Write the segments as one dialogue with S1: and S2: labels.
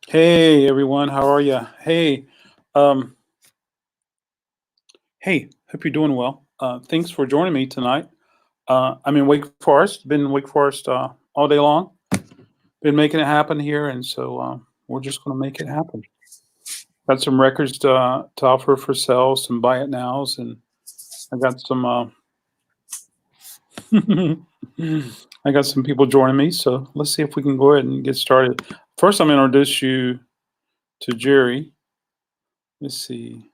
S1: Hey everyone, how are you? Um, hey, hope you're doing well. Thanks for joining me tonight. I'm in Wake Forest. Been in Wake Forest all day long. Been making it happen here, and so we're just going to make it happen. Got some records to offer for sale, some buy it nows, and I got some. I got some people joining me, so let's see if we can go ahead and get started. First, I'm going to introduce you to Jerry. Let's see.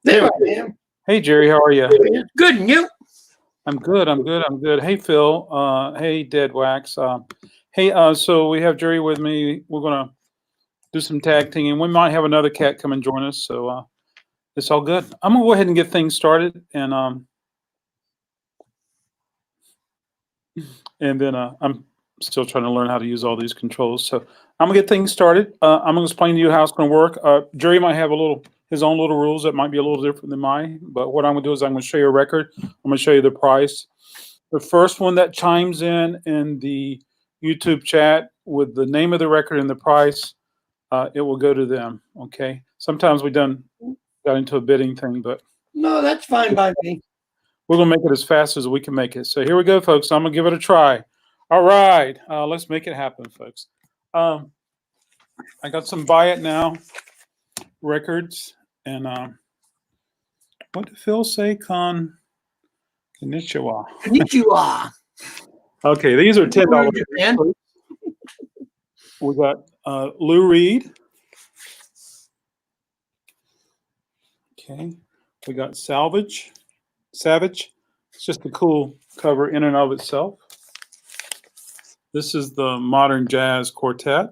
S2: There I am.
S1: Hey Jerry, how are you?
S2: Good, and you?
S1: I'm good. I'm good. I'm good. Hey Phil. Hey Dead Wax. Hey. So we have Jerry with me. We're gonna do some tag teaming. We might have another cat come and join us. So it's all good. I'm gonna go ahead and get things started, and then I'm still trying to learn how to use all these controls. So I'm gonna get things started. I'm gonna explain to you how it's gonna work. Jerry might have his own little rules that might be a little different than mine. But what I'm gonna do is I'm gonna show you a record. I'm gonna show you the price. The first one that chimes in the YouTube chat with the name of the record and the price, it will go to them. Okay. Sometimes got into a bidding thing, but
S2: No, that's fine by me.
S1: we're gonna make it as fast as we can make it. So here we go, folks. I'm gonna give it a try. All right, let's make it happen, folks. I got some buy it now records, and what did Phil say? Konnichiwa.
S2: Konnichiwa.
S1: Okay, these are $10.
S2: Japan.
S1: We got Lou Reed. Okay, we got Savage. It's just a cool cover in and of itself. This is the Modern Jazz Quartet.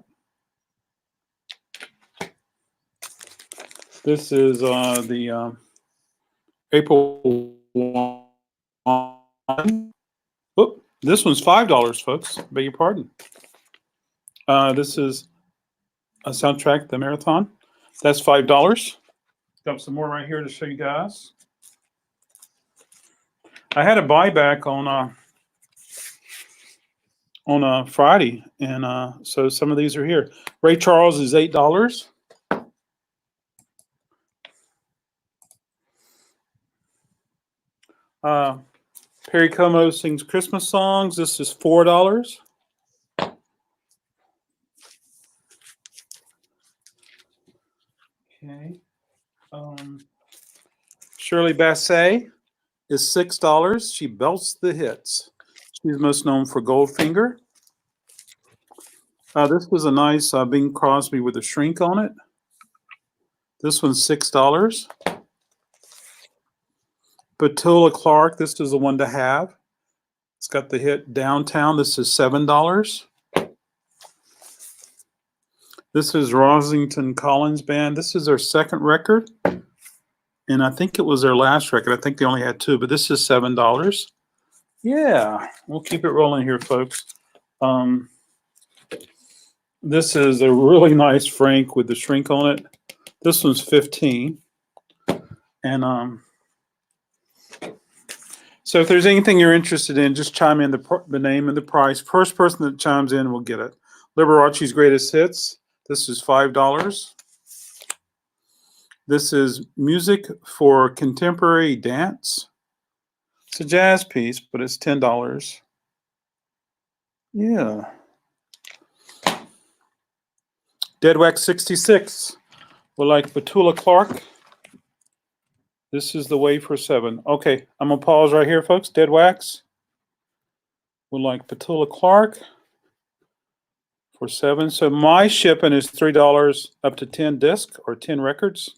S1: This is the April 1. Oop, this one's $5, folks. Beg your pardon. This is a soundtrack, the Marathon. That's $5. Got some more right here to show you guys. I had a buyback on Friday, and so some of these are here. Ray Charles is $8. Perry Como sings Christmas songs. This is $4. Okay. Shirley Bassey is $6. She belts the hits. She's most known for Goldfinger. This was a nice Bing Crosby with a shrink on it. This one's $6. Petula Clark, this is the one to have. It's got the hit Downtown. This is $7. This is Rosington Collins Band. This is their second record, and I think it was their last record. I think they only had two, but this is $7. Yeah, we'll keep it rolling here, folks. This is a really nice Frank with the shrink on it. This one's $15. And so if there's anything you're interested in, just chime in the name and the price. First person that chimes in will get it. Liberace's Greatest Hits. This is $5. This is Music for Contemporary Dance. It's a jazz piece, but it's $10. Yeah. Deadwax 66. We're like Petula Clark. This is the way for $7. Okay, I'm gonna pause right here, folks. Deadwax. We're like Petula Clark for $7. So my shipping is $3 up to 10 discs or 10 records.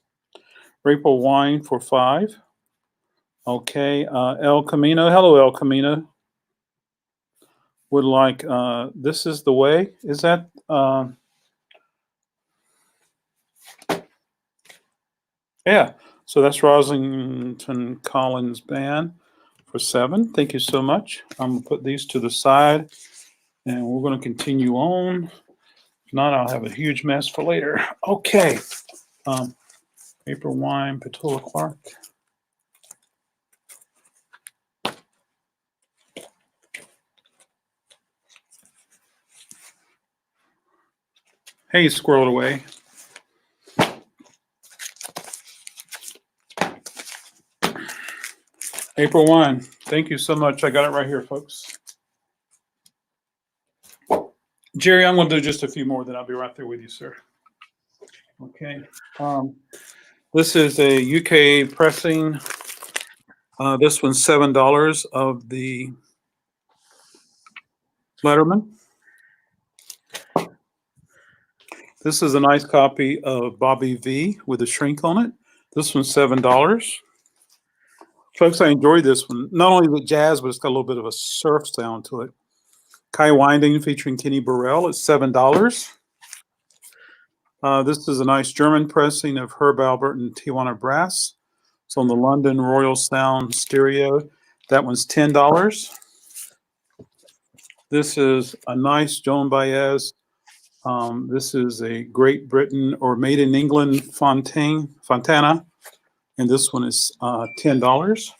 S1: Maple Wine for $5. Okay, El Camino. Hello, El Camino. Would like This is the Way. Is that yeah, so that's Rosington Collins Band for $7. Thank you so much. I'm gonna put these to the side, and we're gonna continue on. If not, I'll have a huge mess for later. Okay, Paper Wine, Petula Clark. Hey, squirreled away. April 1. Thank you so much. I got it right here, folks. Jerry, I'm going to do just a few more, then I'll be right there with you, sir. Okay. This is a UK pressing. This one's $7 of the Letterman. This is a nice copy of Bobby V with a shrink on it. This one's $7. Folks, I enjoyed this one. Not only the jazz, but it's got a little bit of a surf sound to it. Kai Winding featuring Kenny Burrell at $7. This is a nice German pressing of Herb Albert and Tijuana Brass. It's on the London Royal Sound Stereo. That one's $10. This is a nice Joan Baez. This is a Great Britain or Made in England Fontana. And this one is $10.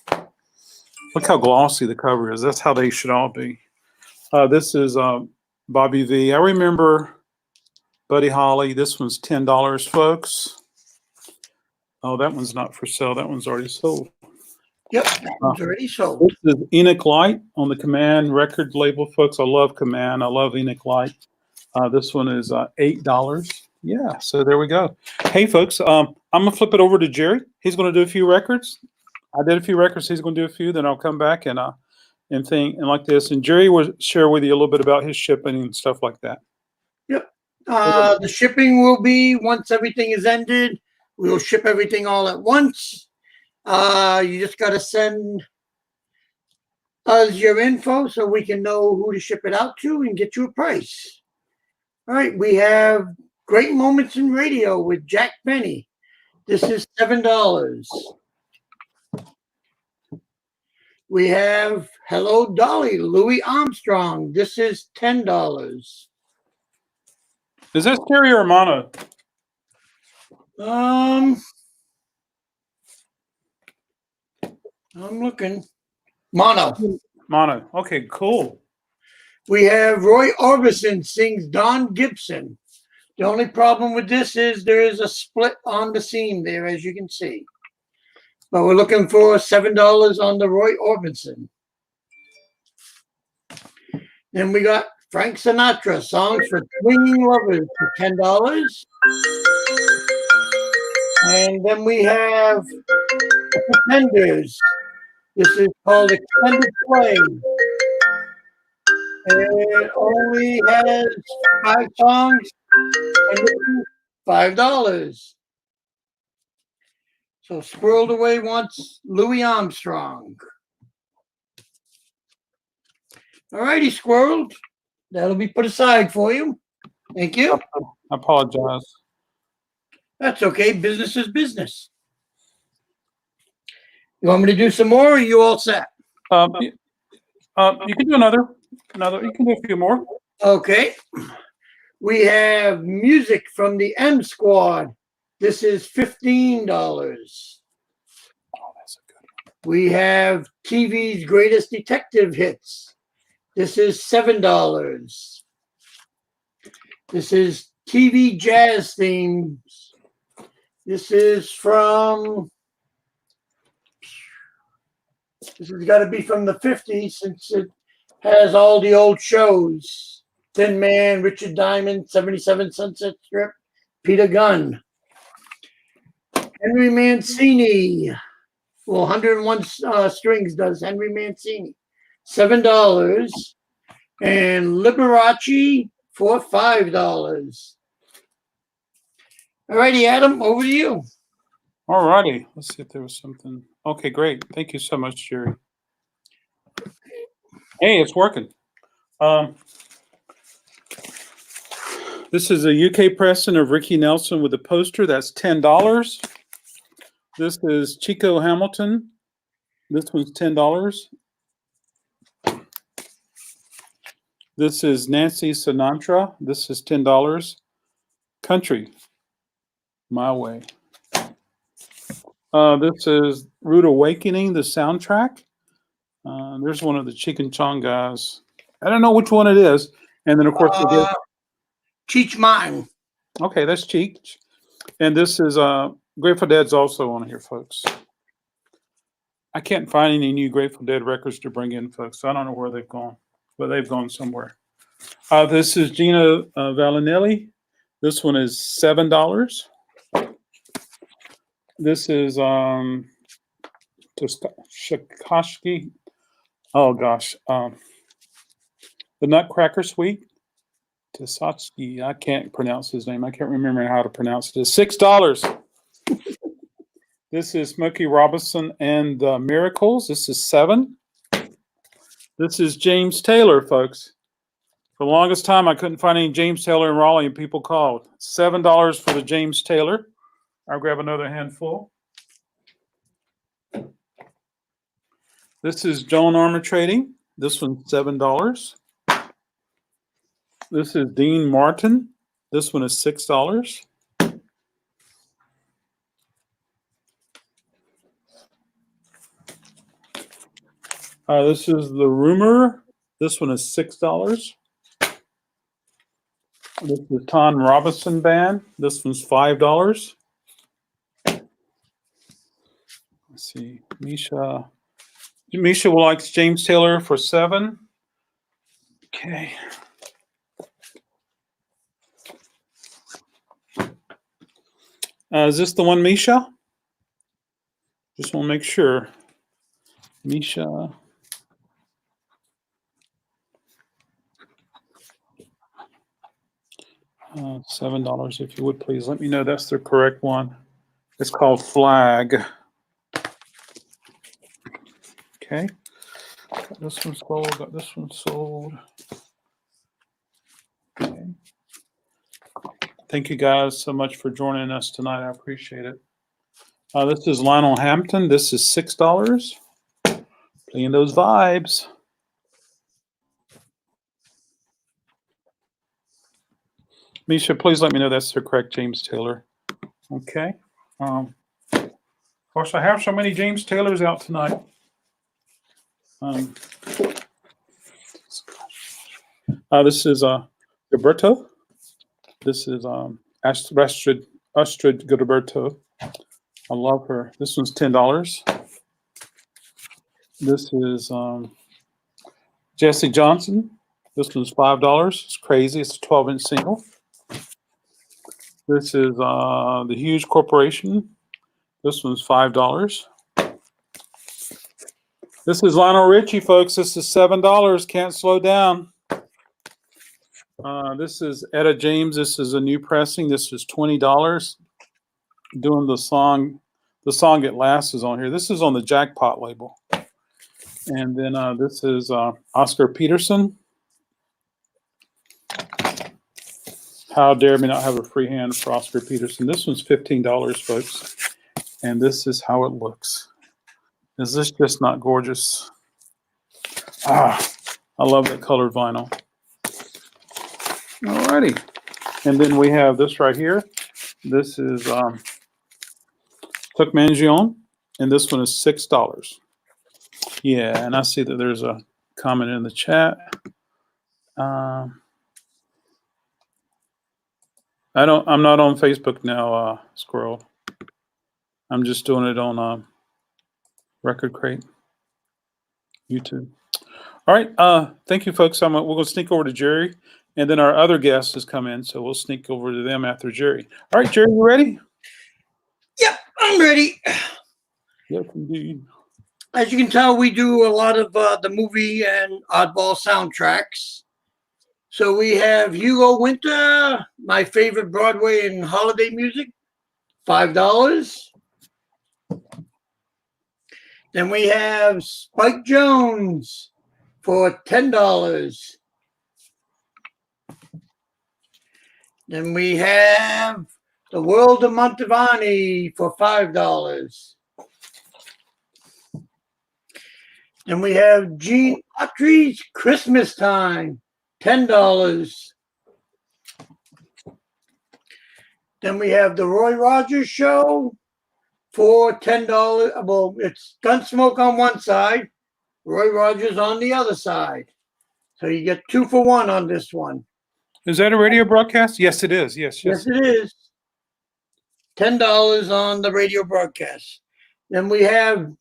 S1: Look how glossy the cover is. That's how they should all be. This is Bobby V. I remember Buddy Holly. This one's $10, folks. Oh, that one's not for sale. That one's already sold.
S2: Yep, that one's already sold.
S1: This is Enoch Light on the Command record label, folks. I love Command. I love Enoch Light. This one is $8. Yeah, so there we go. Hey, folks, I'm going to flip it over to Jerry. He's going to do a few records. I did a few records. He's going to do a few. Then I'll come back and like this. And Jerry will share with you a little bit about his shipping and stuff like that.
S2: Yep. The shipping will be, once everything is ended, we'll ship everything all at once. You just got to send us your info so we can know who to ship it out to and get you a price. All right, we have Great Moments in Radio with Jack Benny. This is $7. We have Hello Dolly, Louis Armstrong. This is $10.
S1: Is that stereo or mono?
S2: I'm looking. Mono.
S1: Mono. Okay, cool.
S2: We have Roy Orbison sings Don Gibson. The only problem with this is there is a split on the seam there, as you can see. But we're looking for $7 on the Roy Orbison. Then we got Frank Sinatra, Songs for Swinging Lovers for $10. And then we have the Pretenders. This is called Extended Play. It only has 5 songs and it's $5. So Squirreled Away wants Louis Armstrong. All righty, Squirreled. That'll be put aside for you. Thank you.
S1: I apologize.
S2: That's okay. Business is business. You want me to do some more, or are you all set?
S1: You can do another. You can do a few more.
S2: Okay. We have music from the M Squad. This is $15.
S1: Oh, that's a good one.
S2: We have TV's Greatest Detective Hits. This is $7. This is TV Jazz Themes. This is from, this has got to be from the 50s since it has all the old shows. Thin Man, Richard Diamond, 77 Sunset Strip, Peter Gunn. Henry Mancini. Well, 101 strings does Henry Mancini. $7. And Liberace for $5. All righty, Adam, over to you.
S1: All righty. Let's see if there was something. Okay, great. Thank you so much, Jerry. Hey, it's working. This is a UK pressing of Ricky Nelson with a poster. That's $10. This is Chico Hamilton. This one's $10. This is Nancy Sinatra. This is $10. Country, My Way. This is Rude Awakening, the soundtrack. There's one of the Chicken Chong guys. I don't know which one it is. And then, of course, we get
S2: Cheech Martin.
S1: Okay, that's cheap. And this is Grateful Dead's also on here, folks. I can't find any new Grateful Dead records to bring in, folks. So I don't know where they've gone, but they've gone somewhere. This is Gina Valinelli. This one is $7. This is Shikoshki. Oh gosh, the Nutcracker Suite. Tisotsky. I can't pronounce his name. I can't remember how to pronounce it. It's $6. This is Smokey Robinson and the Miracles. This is $7. This is James Taylor, folks. For the longest time, I couldn't find any James Taylor in Raleigh, and people called. $7 for the James Taylor. I'll grab another handful. This is Joan Armour Trading. This one's $7. This is Dean Martin. This one is $6. This is The Rumor. This one is $6. This is Tom Robinson Band. This one's $5. Let's see. Misha likes James Taylor for $7. Okay. Is this the one, Misha? Just want to make sure. Misha. $7, if you would please. Let me know that's the correct one. It's called Flag. Okay. Got this one sold. Got this one sold. Okay. Thank you guys so much for joining us tonight. I appreciate it. This is Lionel Hampton. This is $6. Playing those vibes. Misha, please let me know that's the correct James Taylor. Okay. Of course, I have so many James Taylors out tonight. This is Gilberto. This is Astrid Gilberto. I love her. This one's $10. This is Jesse Johnson. This one's $5. It's crazy. It's a 12-inch single. This is the Hughes Corporation. This one's $5. This is Lionel Richie, folks. This is $7. Can't slow down. This is Etta James. This is a new pressing. This is $20. Doing the song It Lasts is on here. This is on the Jackpot label. And then this is Oscar Peterson. How dare me not have a free hand for Oscar Peterson. This one's $15, folks. And this is how it looks. Is this just not gorgeous? I love that colored vinyl. Alrighty. And then we have this right here. This is Tuck Mangione. And this one is $6. Yeah, and I see that there's a comment in the chat. I'm not on Facebook now, Squirrel. I'm just doing it on Record Crate, YouTube. All right, thank you, folks. We're going to sneak over to Jerry, and then our other guest has come in, so we'll sneak over to them after Jerry. All right, Jerry, you ready?
S2: Yep, I'm ready.
S1: Yes, indeed.
S2: As you can tell, we do a lot of the movie and oddball soundtracks. So we have Hugo Winter, my favorite Broadway and holiday music, $5. Then we have Spike Jones for $10. Then we have The World of Mantovani for $5. Then we have Gene Autry's Christmas Time, $10. Then we have The Roy Rogers Show for $10. Well, it's Gunsmoke on one side, Roy Rogers on the other side. So you get 2 for 1 on this one.
S1: Is that a radio broadcast? Yes, it is. Yes,
S2: Yes,
S1: yes.
S2: it is. $10 on the radio broadcast. Then we have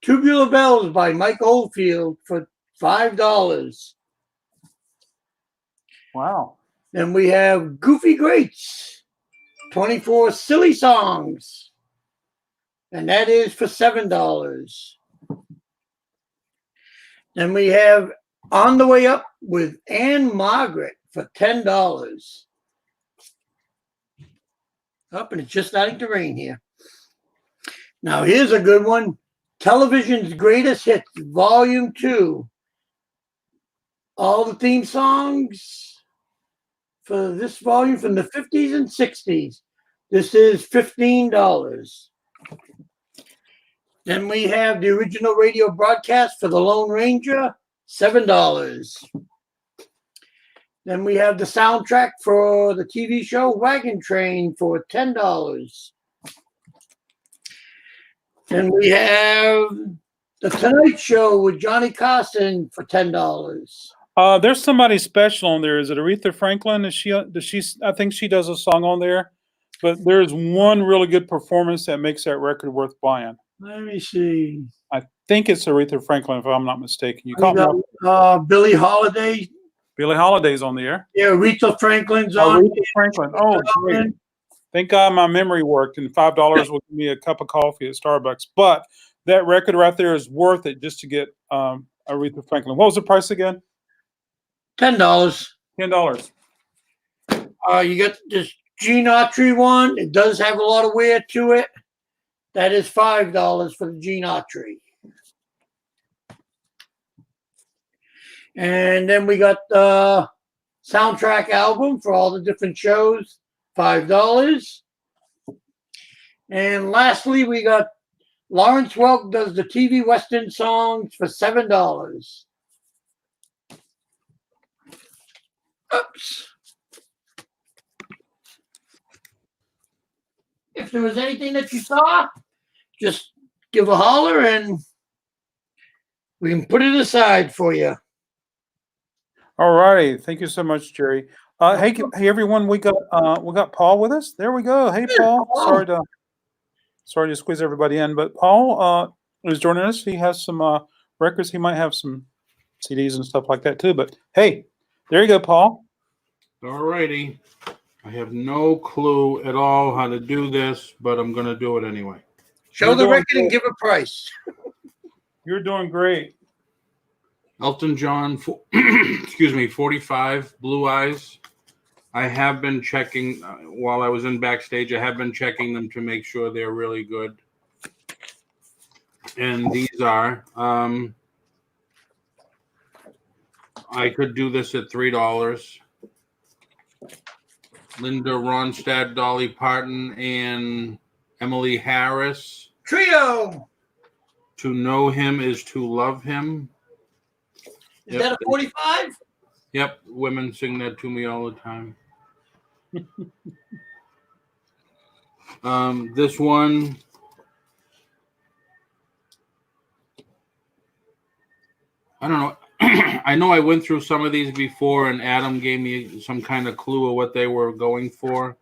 S2: Tubular Bells by Mike Oldfield for $5.
S1: Wow.
S2: Then we have Goofy Greats, 24 Silly Songs, and that is for $7. Then we have On the Way Up with Anne Margaret for $10. Up, and it's just starting to rain here. Now here's a good one. Television's Greatest Hits, Volume 2. All the theme songs for this volume from the 50s and 60s. This is $15. Then we have the original radio broadcast for The Lone Ranger, $7. Then we have the soundtrack for the TV show Wagon Train for $10. Then we have The Tonight Show with Johnny Carson for $10.
S1: There's somebody special on there. Is it Aretha Franklin? Does she? I think she does a song on there. But there's one really good performance that makes that record worth buying.
S2: Let me see.
S1: I think it's Aretha Franklin, if I'm not mistaken. You caught me.
S2: Billie Holiday.
S1: Billie Holiday's on the air.
S2: Yeah, Aretha Franklin's on.
S1: Aretha Franklin. Oh, great. Thank God my memory worked, and $5 will give me a cup of coffee at Starbucks. But that record right there is worth it just to get Aretha Franklin. What was the price again?
S2: $10.
S1: $10.
S2: You got this Gene Autry one. It does have a lot of wear to it. That is $5 for the Gene Autry. And then we got the soundtrack album for all the different shows, $5. And lastly, we got Lawrence Welk does the TV Western songs for $7. Oops. If there was anything that you saw, just give a holler and we can put it aside for you.
S1: All righty. Thank you so much, Jerry. Hey, everyone. We got Paul with us. There we go. Hey, Paul. Sorry to squeeze everybody in, but Paul is joining us. He has some records. He might have some CDs and stuff like that too. But hey, there you go, Paul.
S3: All righty. I have no clue at all how to do this, but I'm going to do it anyway.
S2: Show the record and give a price.
S1: You're doing great.
S3: Elton John, 45, Blue Eyes. I have been checking, while I was in backstage, I have been checking them to make sure they're really good. And these are, I could do this at $3. Linda Ronstadt, Dolly Parton, and Emily Harris.
S2: Trio.
S3: To know him is to love him.
S2: Is that a 45?
S3: Yep, women sing that to me all the time. This one, I don't know. I know I went through some of these before, and Adam gave me some kind of clue of what they were going for,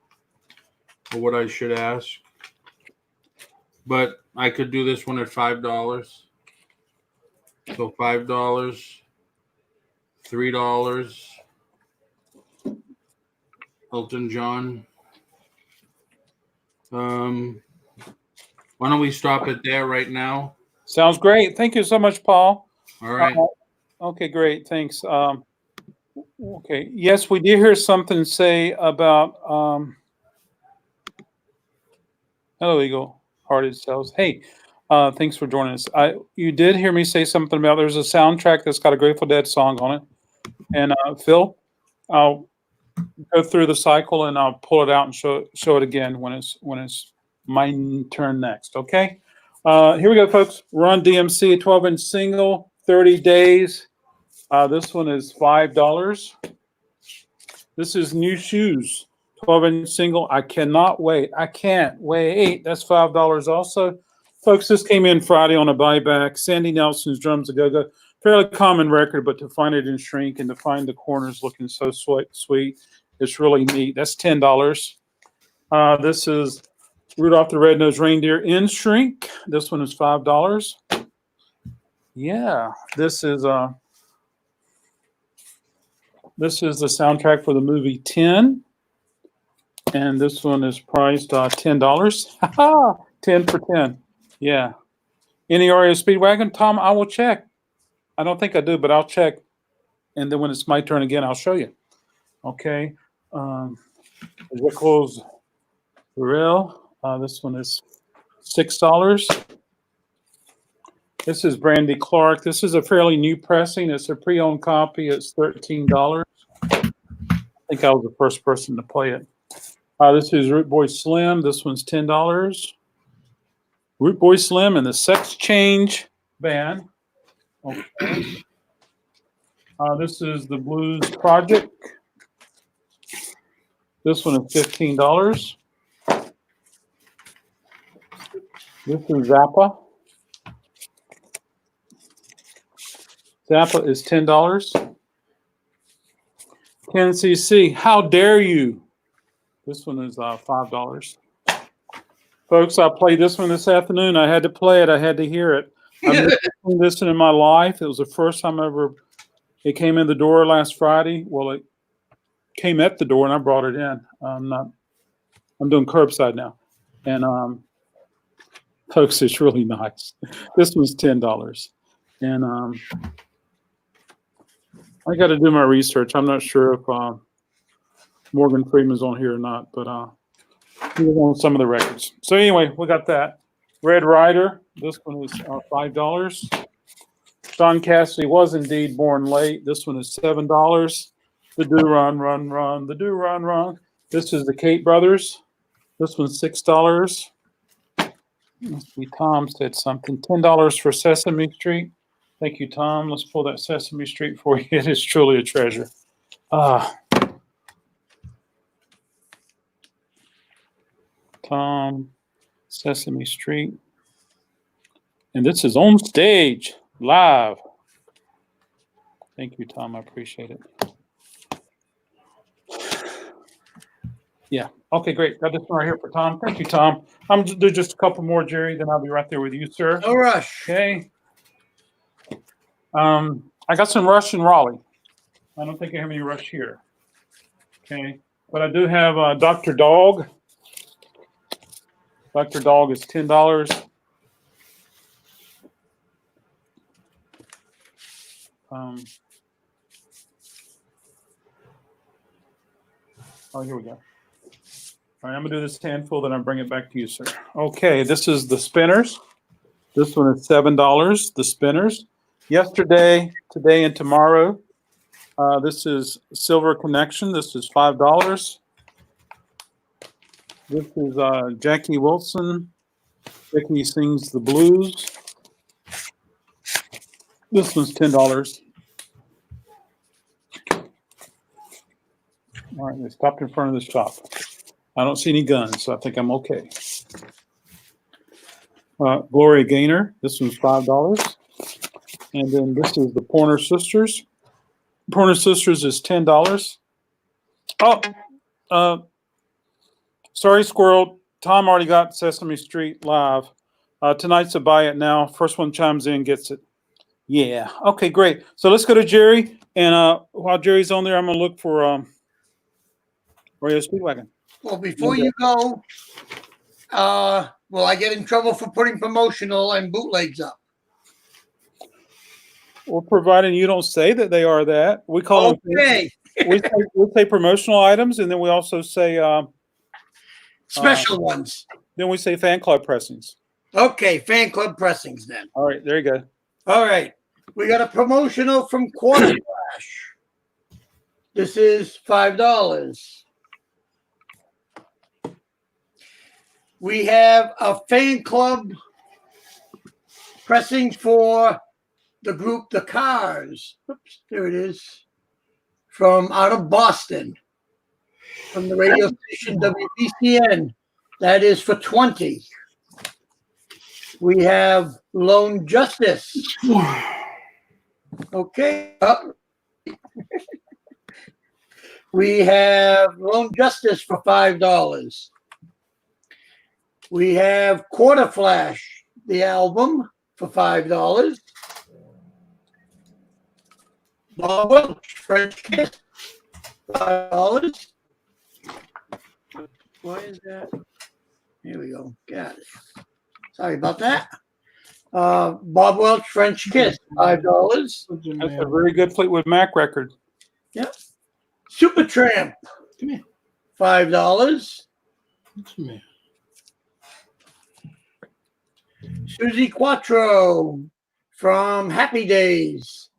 S3: or what I should ask. But I could do this one at $5. So $5, $3. Elton John. Why don't we stop it there right now?
S1: Sounds great. Thank you so much, Paul.
S3: All right.
S1: Okay, great. Thanks. Okay. Yes, we did hear something say about hello, Eagle Hearted Cells. Hey, thanks for joining us. You did hear me say something about there's a soundtrack that's got a Grateful Dead song on it. And Phil, I'll go through the cycle and I'll pull it out and show it again when it's my turn next. Okay. Here we go, folks. Run DMC, 12-inch single, 30 days. This one is $5. This is New Shoes, 12-inch single. I cannot wait. I can't wait. That's $5 also. Folks, this came in Friday on a buyback. Sandy Nelson's Drums A Go-Go. fairly common record, but to find it in shrink and to find the corners looking so sweet, it's really neat. That's $10. This is Rudolph the Red-Nosed Reindeer in shrink. This one is $5. Yeah, this is the soundtrack for the movie 10. And this one is priced $10. 10 for 10. Yeah. Any REO Speedwagon? Tom, I will check. I don't think I do, but I'll check. And then when it's my turn again, I'll show you. Okay. Rickles Burrell. This one is $6. This is Brandy Clark. This is a fairly new pressing. It's a pre-owned copy. It's $13. I think I was the first person to play it. This is Root Boy Slim. This one's $10. Root Boy Slim and the Sex Change Band. Okay. This is the Blues Project. This one is $15. This is Zappa. Zappa is $10. Tennessee C, How Dare You? This one is $5. Folks, I played this one this afternoon. I had to play it. I had to hear it. I've never seen this in my life. It was the first time ever. It came in the door last Friday. Well, it came at the door and I brought it in. I'm doing curbside now. And folks, it's really nice. This one's $10. And I got to do my research. I'm not sure if Morgan Freeman's on here or not, but he was on some of the records. So anyway, we got that. Red Rider. This one is $5. Don Cassidy Was Indeed Born Late. This one is $7. The Do Run Run Run. The Do Run Run. This is the Kate Brothers. This one's $6. Must be Tom said something. $10 for Sesame Street. Thank you, Tom. Let's pull that Sesame Street for you. It is truly a treasure. Tom, Sesame Street. And this is on stage, live. Thank you, Tom. I appreciate it. Yeah. Okay, great. Got this one right here for Tom. Thank you, Tom. I'm do just a couple more, Jerry, then I'll be right there with you, sir.
S2: No rush.
S1: Okay. I got some Rush in Raleigh. I don't think I have any Rush here. Okay. But I do have Dr. Dog. Dr. Dog is $10. Here we go. All right, I'm going to do this handful, then I'll bring it back to you, sir. Okay, this is the Spinners. This one is $7, the Spinners. Yesterday, today, and tomorrow. This is Silver Connection. This is $5. This is Jackie Wilson. Jackie Sings the Blues. This one's $10. All right, they stopped in front of the shop. I don't see any guns, so I think I'm okay. Gloria Gaynor. This one's $5. And then this is the Pointer Sisters. Pointer Sisters is $10. Oh, sorry, Squirrel. Tom already got Sesame Street live. Tonight's a buy it now. First one chimes in gets it. Yeah. Okay, great. So let's go to Jerry. And while Jerry's on there, I'm going to look for REO Speedwagon.
S2: Well, before you go, will I get in trouble for putting promotional and bootlegs up?
S1: Well, providing you don't say that they are that. We call
S2: okay.
S1: them. We say promotional items, and then we also say
S2: special ones.
S1: Then we say fan club pressings.
S2: Okay, fan club pressings then.
S1: All right, there you go.
S2: All right. We got a promotional from Quarter Flash. This is $5. We have a fan club pressing for the group The Cars. Oops, there it is. From out of Boston. From the radio station WBCN. That is for $20. We have Lone Justice. Okay. We have Lone Justice for $5. We have Quarter Flash, the album, for $5. Bob Welch, French Kiss, $5. Why is that? Here we go. Got it. Sorry about that. Bob Welch, French Kiss, $5.
S1: That's a very good Fleetwood Mac record.
S2: Yep. Supertramp,
S3: Come here.
S2: $5.
S3: Come here.
S2: Susie Quattro from Happy Days.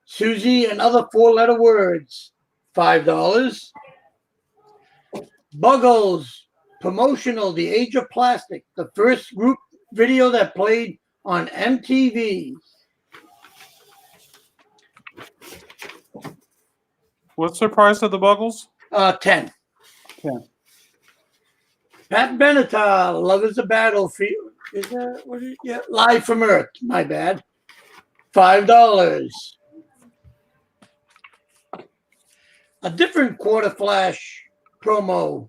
S2: Susie and Other Four-Letter Words, $5. Buggles, Promotional, The Age of Plastic, the first group video that played on MTV.
S1: What's the price of the Buggles?
S2: 10.
S1: 10.
S2: Pat Benatar, Love is a Battlefield. Is that what it is? Yeah, Live from Earth. My bad. $5. A different Quarter Flash promo.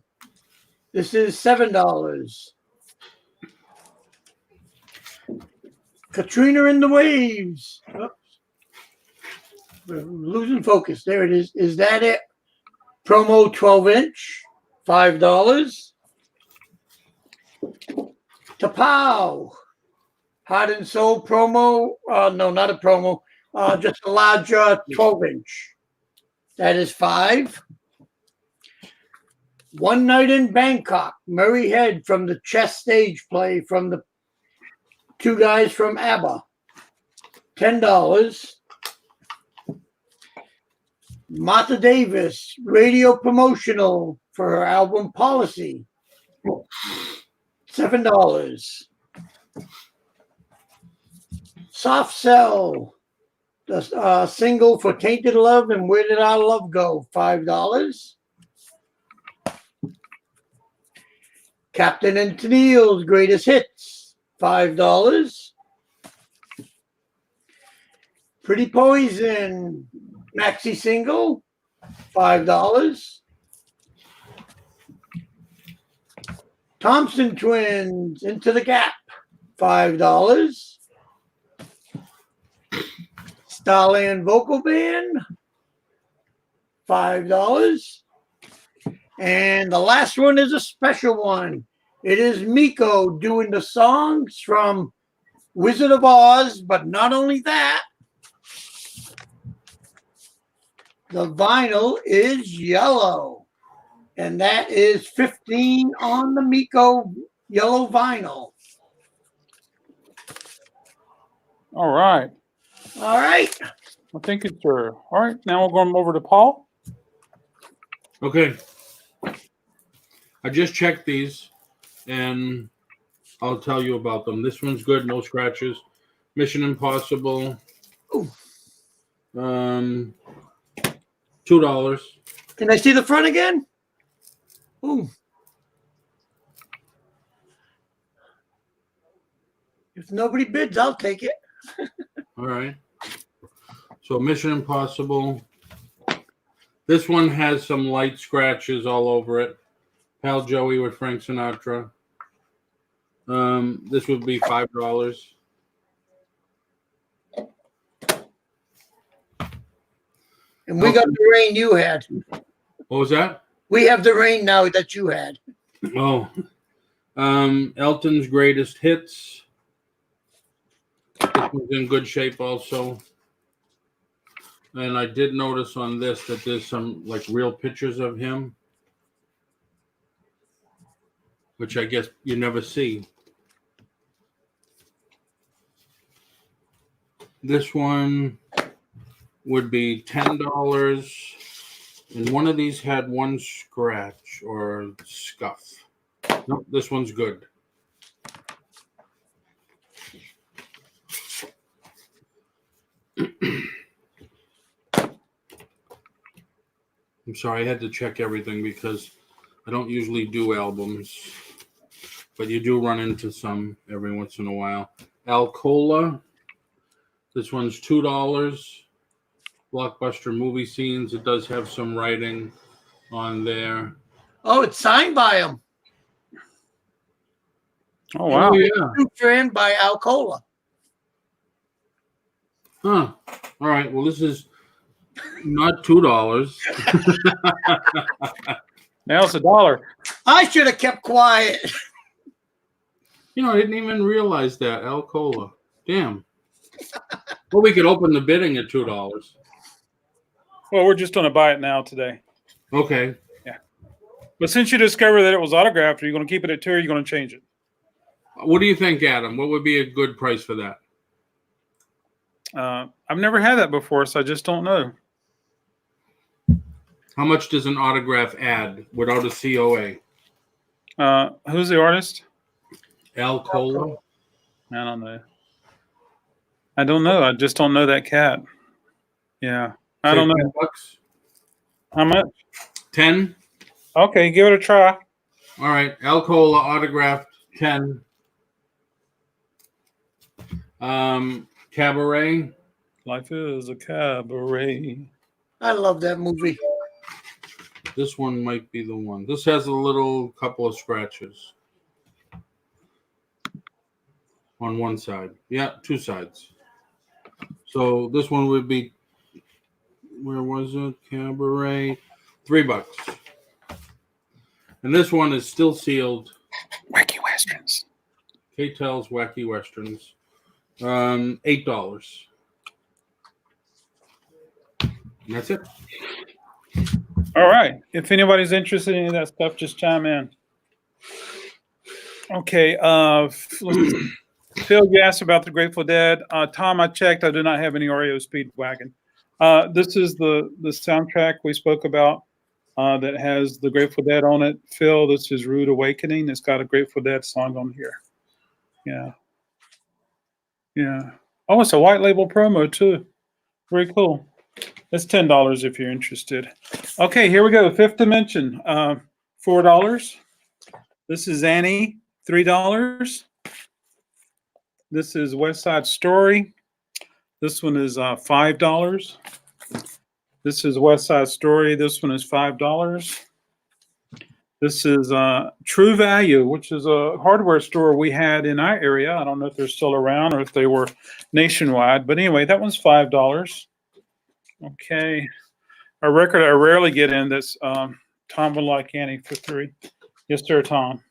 S2: This is $7. Katrina and the Waves. Oops. We're losing focus. There it is. Is that it? Promo 12-inch, $5. Tapow. Heart and Soul promo. No, not a promo. Just a larger 12-inch. That is $5. One Night in Bangkok. Murray Head from the chess stage play from the two guys from ABBA. $10. Martha Davis, radio promotional for her album Policy. $7. Soft Cell, the single for Tainted Love and Where Did Our Love Go? $5. Captain and Tennille's Greatest Hits, $5. Pretty Poison, maxi single, $5. Thompson Twins, Into the Gap, $5. Starland Vocal Band, $5. And the last one is a special one. It is Miko doing the songs from Wizard of Oz, but not only that, the vinyl is yellow. And that is 15 on the Miko yellow vinyl.
S1: All right.
S2: All right.
S1: I think it's her. All right. Now we're going over to Paul.
S3: Okay. I just checked these, and I'll tell you about them. This one's good, no scratches. Mission Impossible.
S2: Ooh.
S3: $2.
S2: Can I see the front again? Ooh. If nobody bids, I'll take it.
S3: All right. So Mission Impossible. This one has some light scratches all over it. Pal Joey with Frank Sinatra. This would be $5.
S2: And we got the rain you had.
S3: What was that?
S2: We have the rain now that you had.
S3: Oh. Elton's Greatest Hits. This one's in good shape also. And I did notice on this that there's some like real pictures of him, which I guess you never see. This one would be $10. And one of these had one scratch or scuff. Nope, this one's good. I'm sorry, I had to check everything because I don't usually do albums, but you do run into some every once in a while. Alcola. This one's $2. Blockbuster movie scenes. It does have some writing on there.
S2: Oh, it's signed by him.
S1: Oh, wow.
S3: Oh, yeah.
S2: Trend by Alcola.
S3: Huh. All right. Well, this is not $2.
S1: Now it's $1.
S2: I should have kept quiet.
S3: You know, I didn't even realize that. Alcola. Damn. Well, we could open the bidding at $2.
S1: Well, we're just going to buy it now today.
S3: Okay.
S1: But since you discovered that it was autographed, are you going to keep it at 2 or are you going to change it?
S3: What do you think, Adam? What would be a good price for that?
S1: I've never had that before, so I just don't know.
S3: How much does an autograph add without a COA?
S1: Who's the artist?
S3: Alcola?
S1: I don't know. I don't know. I just don't know that cat. Yeah. I don't know.
S3: $10?
S1: How much?
S3: 10?
S1: Okay, give it a try.
S3: All right. Alcola autographed 10. Cabaret.
S1: Life is a cabaret.
S2: I love that movie.
S3: This one might be the one. This has a little couple of scratches on one side. Yeah, two sides. So this one would be, where was it? Cabaret, $3. And this one is still sealed.
S1: Wacky Westerns.
S3: K-Tel's Wacky Westerns. $8. And that's it.
S1: All right. If anybody's interested in any of that stuff, just chime in. Okay. Phil, you asked about the Grateful Dead. Tom, I checked. I do not have any REO Speedwagon. This is the soundtrack we spoke about that has the Grateful Dead on it. Phil, this is Rude Awakening. It's got a Grateful Dead song on here. Yeah. Yeah. Oh, it's a white label promo too. Very cool. It's $10 if you're interested. Okay, here we go. Fifth Dimension, $4. This is Annie, $3. This is West Side Story. This one is $5. This is West Side Story. This one is $5. This is True Value, which is a hardware store we had in our area. I don't know if they're still around or if they were nationwide. But anyway, that one's $5. Okay. A record I rarely get in that's Tom would like Annie for $3. Yes, sir, Tom.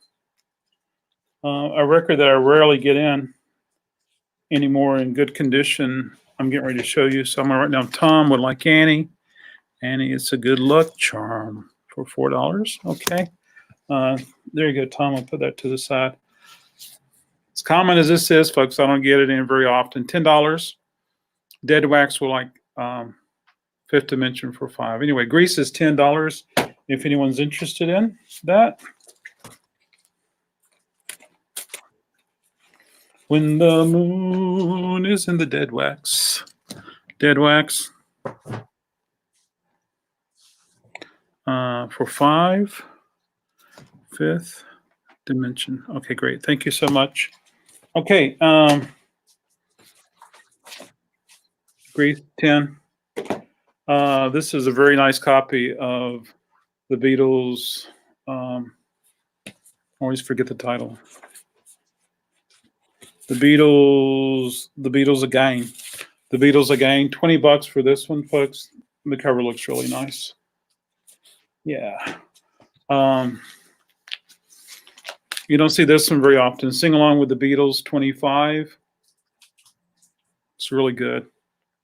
S1: A record that I rarely get in anymore in good condition. I'm getting ready to show you. So I'm going to write down Tom would like Annie. Annie, it's a good luck charm for $4. Okay. There you go, Tom. I'll put that to the side. As common as this is, folks, I don't get it in very often. $10. Dead Wax will like Fifth Dimension for $5. Anyway, Grease is $10 if anyone's interested in that. When the moon is in the Dead Wax. Dead Wax for $5. Fifth Dimension. Okay, great. Thank you so much. Okay. Grease, 10. This is a very nice copy of the Beatles. Always forget the title. The Beatles Again. The Beatles Again. $20 for this one, folks. The cover looks really nice. Yeah. You don't see this one very often. Sing Along with the Beatles, $25. It's really good.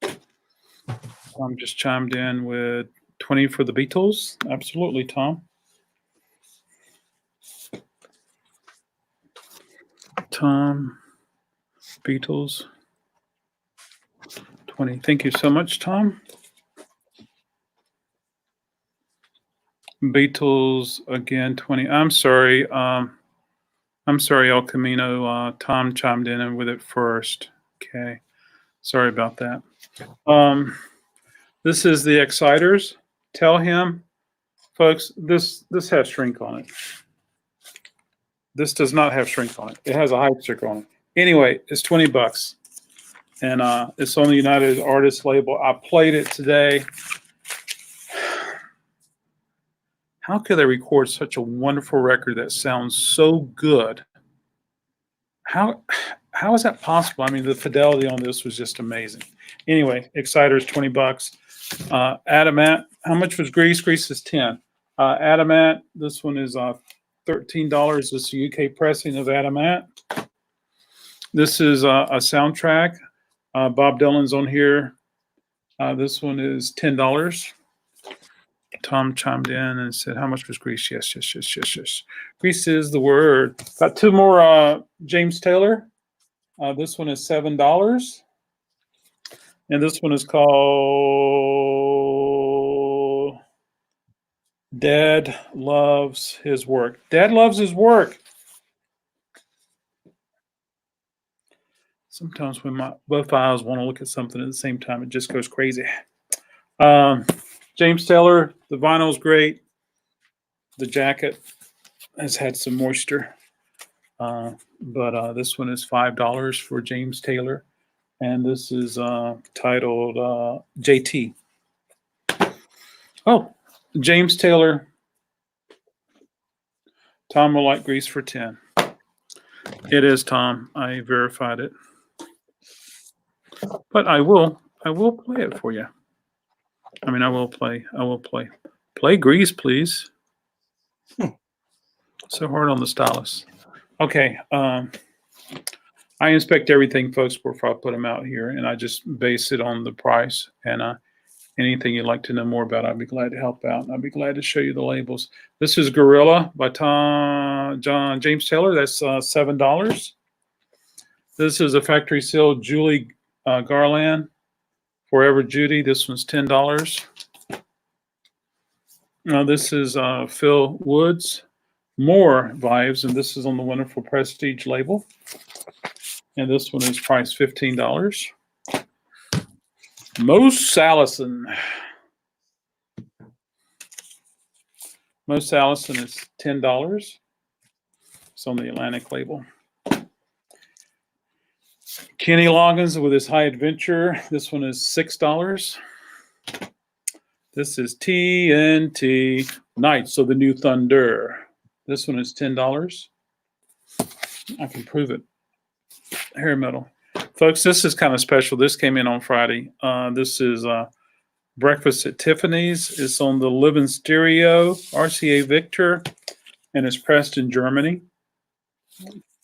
S1: Tom just chimed in with 20 for the Beatles. Absolutely, Tom. Tom, Beatles, 20. Thank you so much, Tom. Beatles, again, 20. I'm sorry, El Camino. Tom chimed in with it first. Okay. Sorry about that. This is the Exciters. Tell him, folks, this has shrink on it. This does not have shrink on it. It has a height sticker on it. Anyway, it's $20. and it's on the United Artists label. I played it today. How could they record such a wonderful record that sounds so good? How is that possible? I mean, the fidelity on this was just amazing. Anyway, Exciter's $20. Adamant, how much was Grease? Grease is 10. Adamant, this one is $13. This is a UK pressing of Adamant. This is a soundtrack. Bob Dylan's on here. This one is $10. Tom chimed in and said, how much was Grease? Yes. Grease is the word. Got two more James Taylor. This one is $7. And this one is called Dad Loves His Work. Dad loves his work. Sometimes when both eyes want to look at something at the same time, it just goes crazy. James Taylor, the vinyl is great. The jacket has had some moisture. But this one is $5 for James Taylor. And this is titled JT. Oh, James Taylor. Tom will like Grease for 10. It is, Tom. I verified it. But I will play it for you. I mean, I will play. Play Grease, please. So hard on the stylus. Okay. I inspect everything, folks, before I put them out here, and I just base it on the price. And anything you'd like to know more about, I'd be glad to help out. And I'd be glad to show you the labels. This is Gorilla by James Taylor. That's $7. This is a factory sealed Julie Garland, Forever Judy. This one's $10. Now this is Phil Woods, More Vibes, and this is on the wonderful Prestige label. And this one is priced $15. Most Allison. Most Allison is $10. It's on the Atlantic label. Kenny Loggins with his High Adventure. This one is $6. This is TNT Knights of the New Thunder. This one is $10. I can prove it. Hair metal. Folks, this is kind of special. This came in on Friday. This is Breakfast at Tiffany's. It's on the Living Stereo RCA Victor, and it's pressed in Germany.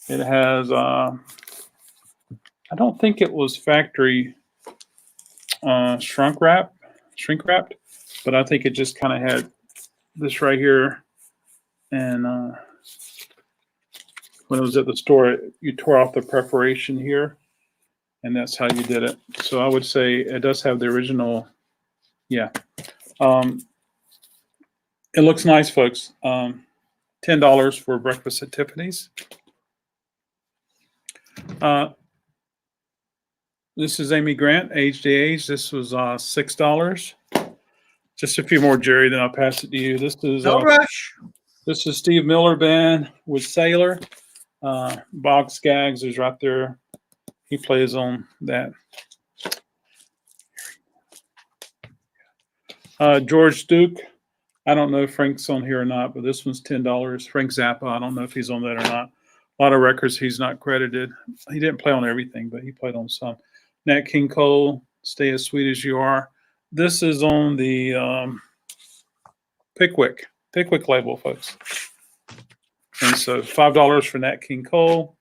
S1: It has, I don't think it was factory shrink wrapped, but I think it just kind of had this right here. And when it was at the store, you tore off the preparation here, and that's how you did it. So I would say it does have the original. Yeah. It looks nice, folks. $10 for Breakfast at Tiffany's. This is Amy Grant, Age to Age. This was $6. Just a few more, Jerry, then I'll pass it to you. This is
S2: No rush.
S1: This is Steve Miller Band with Sailor. Bob Skaggs is right there. He plays on that. George Duke. I don't know if Frank's on here or not, but this one's $10. Frank Zappa. I don't know if he's on that or not. A lot of records he's not credited. He didn't play on everything, but he played on some. Nat King Cole, Stay as Sweet as You Are. This is on the Pickwick label, folks. And so $5 for Nat King Cole.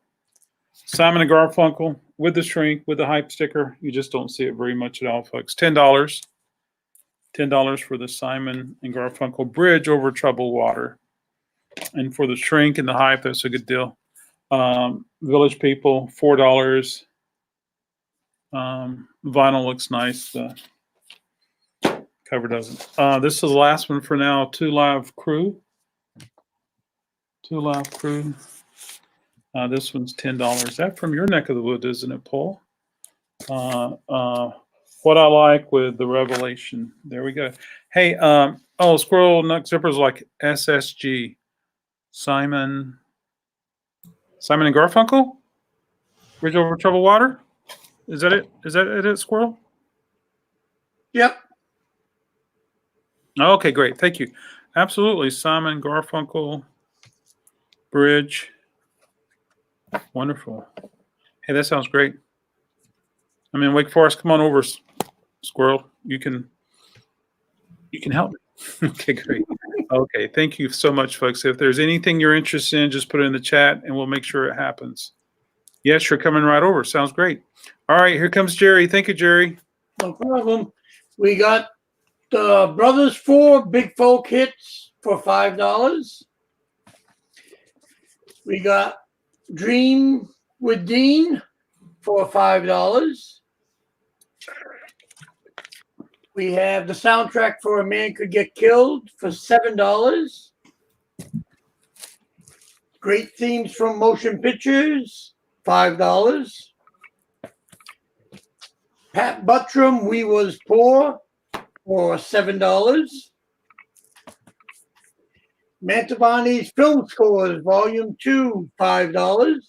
S1: Simon and Garfunkel with the shrink, with the hype sticker. You just don't see it very much at all, folks. $10. $10 for the Simon and Garfunkel Bridge Over Troubled Water. And for the shrink and the hype, that's a good deal. Village People, $4. Vinyl looks nice. Cover doesn't. This is the last one for now. Two Live Crew. This one's $10. That from your neck of the woods, isn't it, Paul? What I Like with the Revelation. There we go. Hey, Squirrel Nut Zippers like SSG. Simon and Garfunkel? Bridge Over Troubled Water? Is that it? Is that it, Squirrel?
S2: Yep.
S1: Okay, great. Thank you. Absolutely. Simon Garfunkel Bridge. Wonderful. Hey, that sounds great. I'm in Wake Forest. Come on over, Squirrel. You can help me. Okay, great. Okay, thank you so much, folks. If there's anything you're interested in, just put it in the chat and we'll make sure it happens. Yes, you're coming right over. Sounds great. All right, here comes Jerry. Thank you, Jerry.
S2: No problem. We got the Brothers 4 Big Folk Hits for $5. We got Dream with Dean for $5. We have the soundtrack for A Man Could Get Killed for $7. Great themes from motion pictures, $5. Pat Buttram, We Was Poor for $7. Mantovani's Film Scores, Volume 2, $5.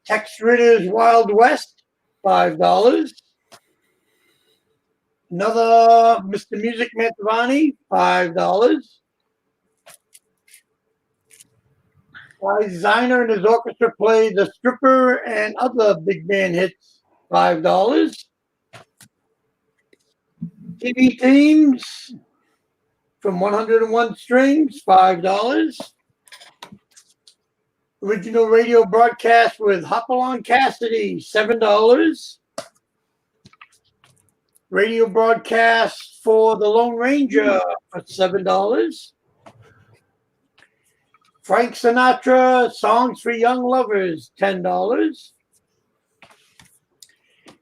S2: Tex Ritter's Wild West, $5. Another Mr. Music Mantovani, $5. Designer and his orchestra play The Stripper and other big band hits, $5. TV themes from 101 Strings, $5. Original radio broadcast with Hopalong Cassidy, $7. Radio broadcast for The Lone Ranger for $7. Frank Sinatra, Songs for Young Lovers, $10.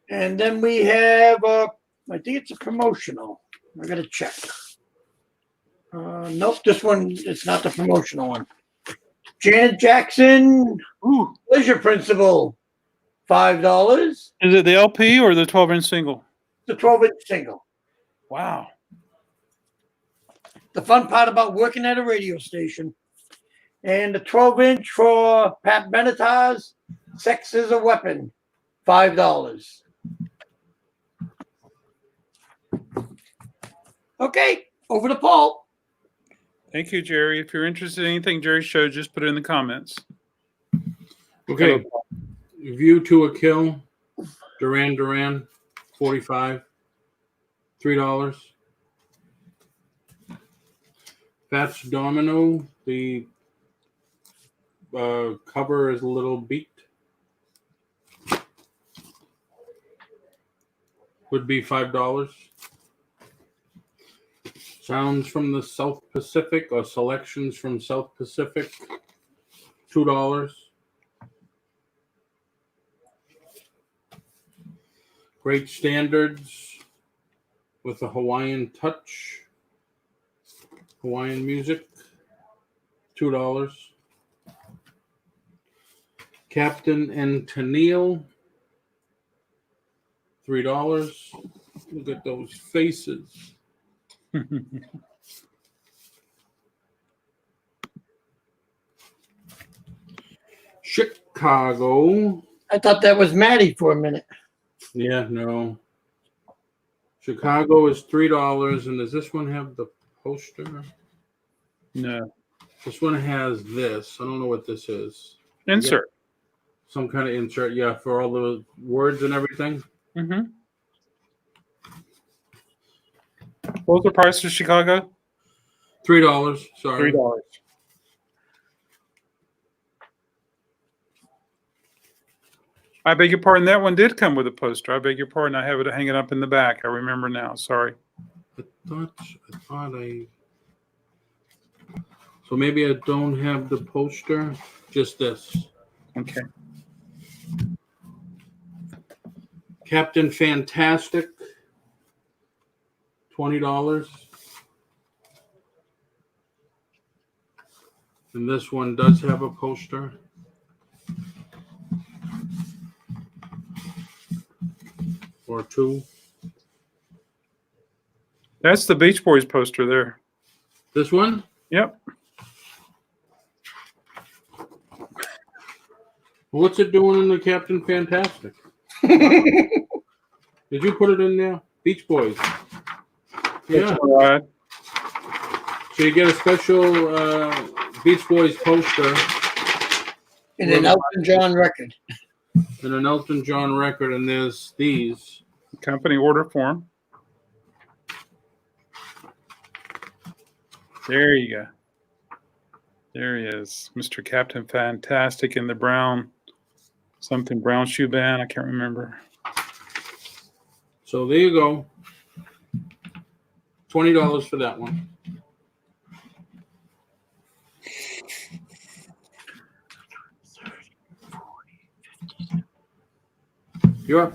S2: And then we have, I think it's a promotional. I got to check. Nope, this one, it's not the promotional one. Janet Jackson, Pleasure Principle, $5.
S1: Is it the LP or the 12-inch single?
S2: The 12-inch single.
S1: Wow.
S2: The fun part about working at a radio station. And the 12-inch for Pat Benatar's Sex is a Weapon, $5. Okay, over to Paul.
S1: Thank you, Jerry. If you're interested in anything Jerry showed, just put it in the comments.
S3: Okay. View to a Kill, Duran Duran, 45, $3. Fats Domino, the cover is a little beat. Would be $5. Sounds from the South Pacific or Selections from South Pacific, $2. Great Standards with a Hawaiian touch, Hawaiian music, $2. Captain and Tennille, $3. Look at those faces. Chicago.
S2: I thought that was Maddie for a minute.
S3: Yeah, no. Chicago is $3. And does this one have the poster?
S1: No.
S3: This one has this. I don't know what this is.
S1: Insert.
S3: Some kind of insert, yeah, for all the words and everything.
S1: Mm-hmm. What was the price of Chicago?
S3: $3. Sorry.
S1: $3. I beg your pardon. That one did come with a poster. I beg your pardon. I have it hanging up in the back. I remember now. Sorry.
S3: I thought so maybe I don't have the poster. Just this.
S1: Okay.
S3: Captain Fantastic, $20. And this one does have a poster. Or two.
S1: That's the Beach Boys poster there.
S3: This one?
S1: Yep.
S3: What's it doing in the Captain Fantastic? Did you put it in there? Beach Boys. Yeah.
S1: That's all right.
S3: So you get a special Beach Boys poster
S2: In an Elton John record.
S3: and an Elton John record, and there's these.
S1: Company order form. There you go. There he is, Mr. Captain Fantastic in the brown shoe band. I can't remember.
S3: So there you go. $20 for that one. You're up.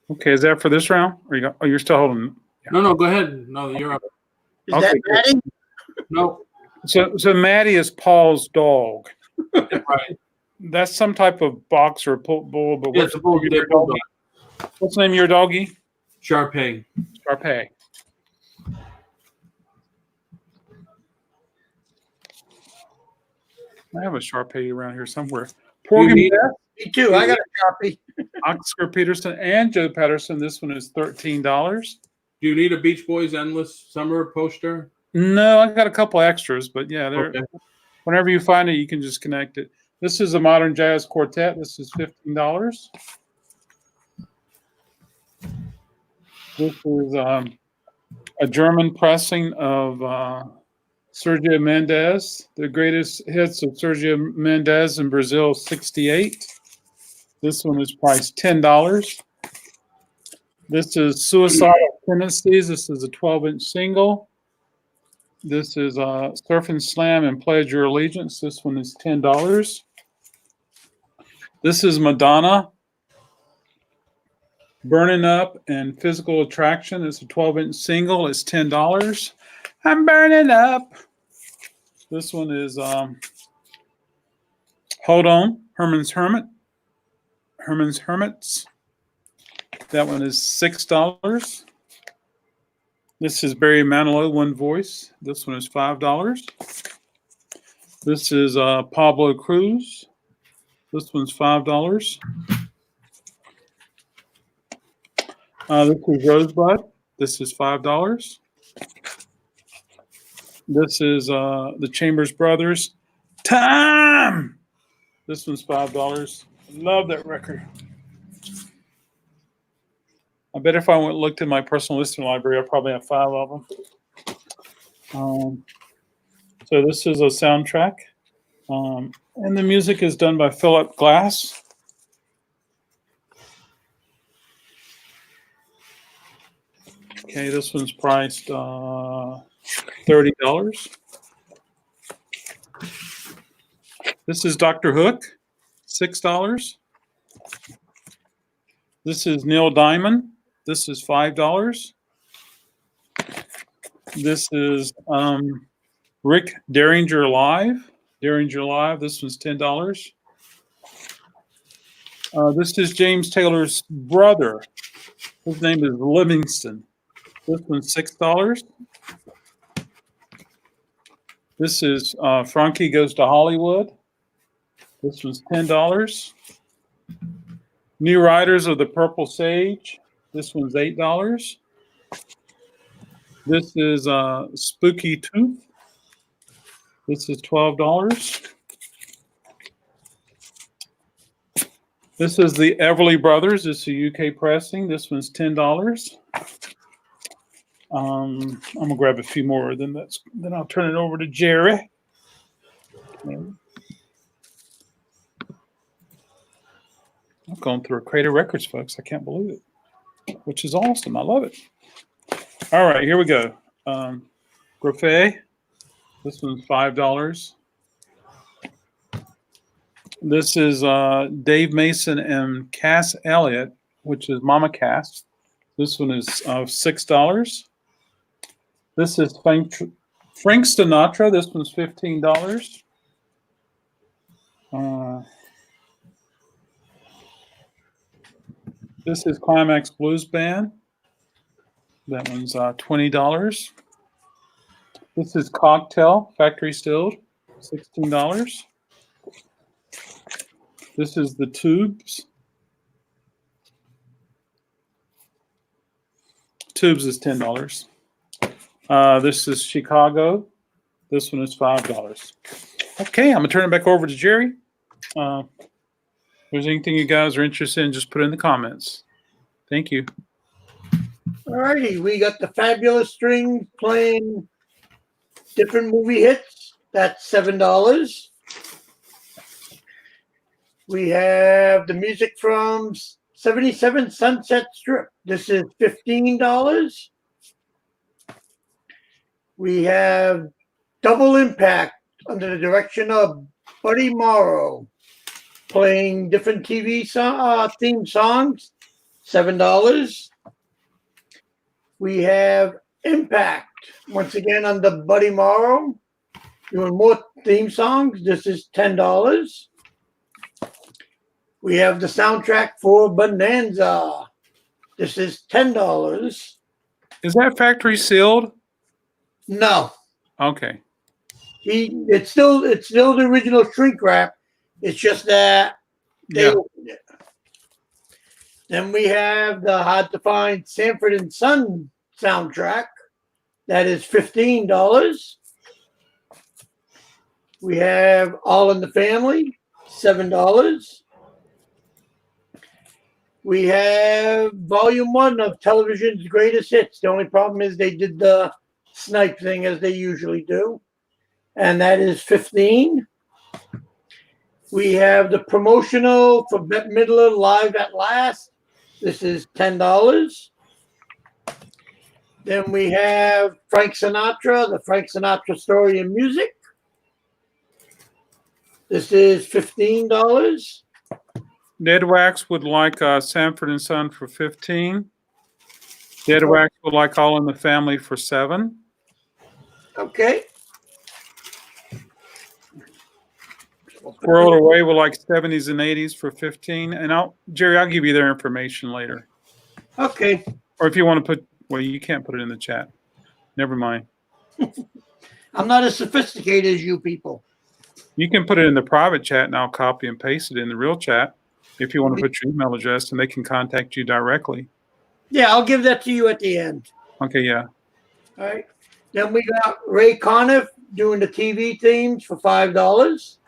S1: Okay, is that for this round? Or you're still holding?
S3: No, go ahead. No, you're up.
S2: Is
S1: Okay,
S2: that Maddie?
S3: No,
S1: So Maddie is Paul's dog.
S3: right.
S1: That's some type of box or bull. But
S3: Yeah,
S1: what's
S3: it's a bull.
S1: the name of
S3: They're
S1: your doggy?
S3: bulldog.
S1: What's the name of your doggy?
S3: Sharpay.
S1: Sharpay. I have a Sharpay around here somewhere.
S3: You need-
S2: Me too. I got a copy.
S1: Oscar Peterson and Joe Patterson. This one is $13.
S3: Do you need a Beach Boys Endless Summer poster?
S1: No, I got a couple extras, but yeah,
S3: Okay.
S1: whenever you find it, you can just connect it. This is a modern jazz quartet. This is $15. This is a German pressing of Sergio Mendes, the greatest hits of Sergio Mendes in Brazil, 68. This one is priced $10. This is Suicidal Tendencies. This is a 12-inch single. This is Surf and Slam and Pledge Your Allegiance. This one is $10. This is Madonna, Burning Up and Physical Attraction. It's a 12-inch single. It's $10. I'm burning up. This one is Hold On, Herman's Hermits. That one is $6. This is Barry Manilow, One Voice. This one is $5. This is Pablo Cruz. This one's $5. This is Rosebud. This is $5. This is the Chambers Brothers. Time! This one's $5. Love that record. I bet if I went and looked in my personal listening library, I probably have 5 of them. So this is a soundtrack. And the music is done by Philip Glass. Okay, this one's priced $30. This is Dr. Hook, $6. This is Neil Diamond. This is $5. This is Rick Derringer Live. This one's $10. This is James Taylor's brother. His name is Livingston. This one's $6. This is Frankie Goes to Hollywood. This one's $10. New Riders of the Purple Sage. This one's $8. This is Spooky Tooth. This is $12. This is the Everly Brothers. This is a UK pressing. This one's $10. I'm gonna grab a few more. Then I'll turn it over to Jerry. I'm going through a crate of records, folks. I can't believe it, which is awesome. I love it. All right, here we go. Graffe. This one's $5. This is Dave Mason and Cass Elliott, which is Mama Cass. This one is $6. This is Frank Sinatra. This one's $15. This is Climax Blues Band. That one's $20. This is Cocktail Factory Stilled, $16. This is the Tubes. Tubes is $10. This is Chicago. This one is $5. Okay, I'm gonna turn it back over to Jerry. If there's anything you guys are interested in, just put it in the comments. Thank you.
S2: Alrighty, we got the Fabulous Strings playing different movie hits. That's $7. We have the music from 77 Sunset Strip. This is $15. We have Double Impact under the direction of Buddy Morrow playing different TV theme songs. $7. We have Impact once again under Buddy Morrow doing more theme songs. This is $10. We have the soundtrack for Bonanza. This is $10.
S1: Is that factory sealed?
S2: No,
S1: Okay.
S2: it's still the original shrink wrap. It's just that they
S1: Yeah.
S2: opened it. Then we have the hard to find Sanford and Son soundtrack. That is $15. We have All in the Family, $7. We have Volume 1 of television's greatest hits. The only problem is they did the snipe thing as they usually do. And that is $15. We have the promotional for Bette Midler Live at Last. This is $10. Then we have Frank Sinatra, the Frank Sinatra Story and Music. This is $15.
S1: Dead Wax would like Sanford and Son for $15. Dead Wax would like All in the Family for $7.
S2: Okay.
S1: Squirreled Away would like 70s and 80s for $15. And Jerry, I'll give you their information later.
S2: Okay.
S1: Or if you want to put, well, you can't put it in the chat. Never mind.
S2: I'm not as sophisticated as you people.
S1: You can put it in the private chat and I'll copy and paste it in the real chat if you want to put your email address and they can contact you directly.
S2: Yeah, I'll give that to you at the end.
S1: Okay, yeah.
S2: All right. Then we got Ray Conniff doing the TV themes for $5.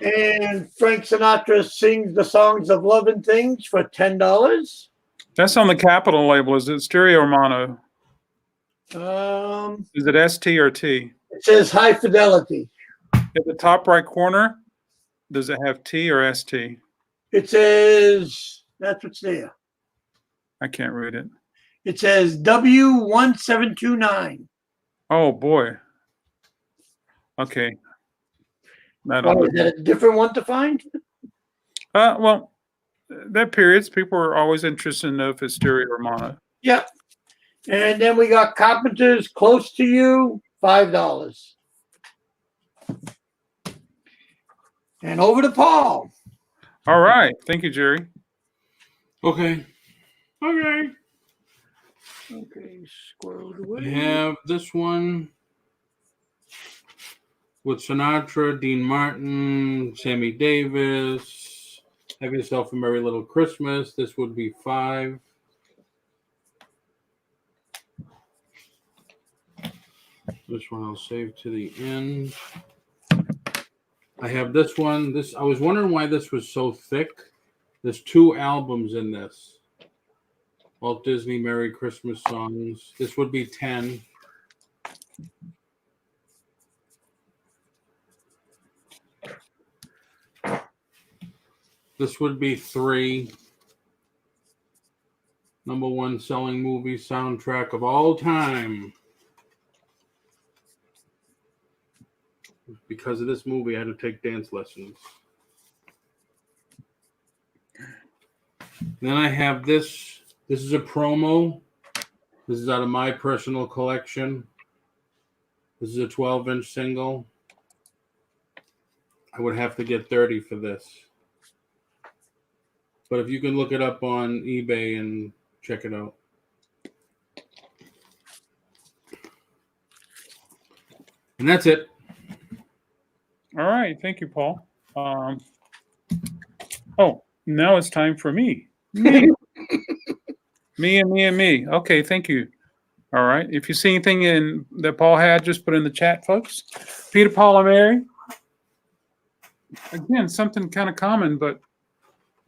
S2: And Frank Sinatra sings the songs of love and things for $10.
S1: That's on the Capitol label. Is it stereo or mono? Is it ST or T?
S2: It says high fidelity.
S1: At the top right corner, does it have T or ST?
S2: It says, that's what's there.
S1: I can't read it.
S2: It says W1729.
S1: Oh, boy. Okay.
S2: Oh, is that a different one to find?
S1: Well, that periods, people are always interested to know if it's stereo or mono.
S2: Yep. And then we got Carpenter's Close to You, $5. And over to Paul.
S1: All right. Thank you, Jerry.
S3: Okay. Okay.
S2: Okay, squirreled away.
S3: I have this one with Sinatra, Dean Martin, Sammy Davis. Have Yourself a Merry Little Christmas. This would be $5. This one I'll save to the end. I have this one. I was wondering why this was so thick. There's 2 albums in this. Walt Disney Merry Christmas songs. This would be 10. This would be 3. #1 selling movie soundtrack of all time. Because of this movie, I had to take dance lessons. Then I have this. This is a promo. This is out of my personal collection. This is a 12-inch single. I would have to get 30 for this. But if you can look it up on eBay and check it out. And that's it.
S1: All right. Thank you, Paul. Oh, now it's time for me. Me. me. Okay. Thank you. All right. If you see anything that Paul had, just put in the chat, folks. Peter, Paul, and Mary. Again, something kind of common, but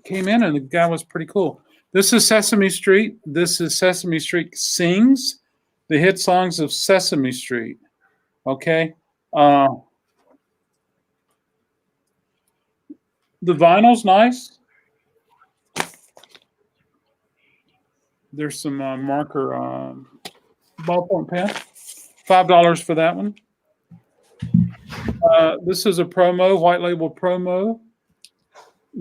S1: came in and the guy was pretty cool. This is Sesame Street. This is Sesame Street Sings the hit songs of Sesame Street. Okay. The vinyl's nice. There's some marker ballpoint pen. $5 for that one. This is a promo, white label promo.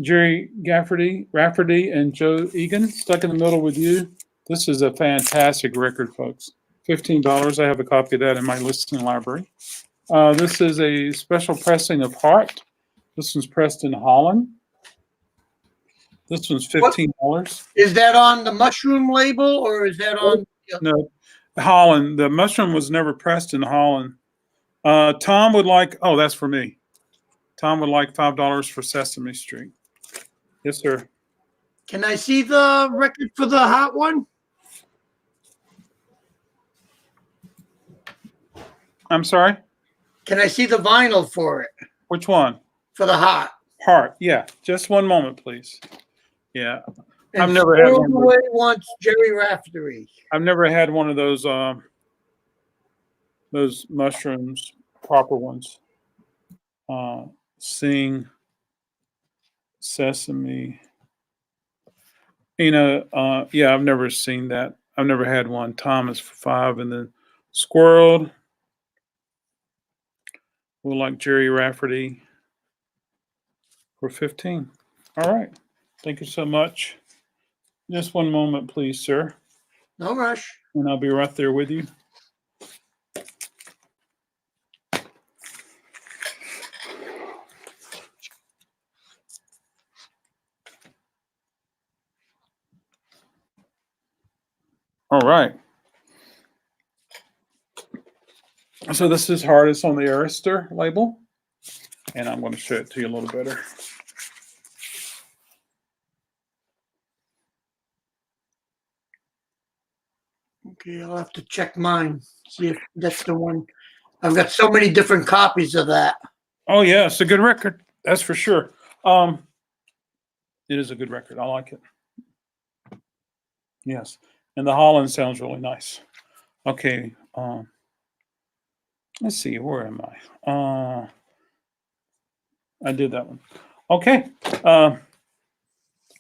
S1: Jerry Rafferty and Joe Egan, Stuck in the Middle with You. This is a fantastic record, folks. $15. I have a copy of that in my listening library. This is a special pressing of Heart. This one's pressed in Holland. This one's $15.
S2: Is that on the Mushroom label or is that on?
S1: No, Holland. The Mushroom was never pressed in Holland. Tom would like, oh, that's for me. Tom would like $5 for Sesame Street. Yes, sir.
S2: Can I see the record for the hot one?
S1: I'm sorry?
S2: Can I see the vinyl for it?
S1: Which one?
S2: For the hot.
S1: Heart. Yeah. Just one moment, please. Yeah.
S2: And
S1: I've never had one.
S2: Away wants Jerry Rafferty.
S1: I've never had one of those mushrooms, proper ones. Sing Sesame. Yeah, I've never seen that. I've never had one. Tom is for $5, and then Squirreled. We'll like Jerry Rafferty for $15. All right. Thank you so much. Just one moment, please, sir.
S2: No rush.
S1: And I'll be right there with you. All right. So this is Heart. It's on the Arista label. And I'm going to show it to you a little better.
S2: Okay, I'll have to check mine. See if that's the one. I've got so many different copies of that.
S1: Oh, yeah. It's a good record. That's for sure. It is a good record. I like it. Yes. And the Holland sounds really nice. Okay. Let's see. Where am I? I did that one. Okay.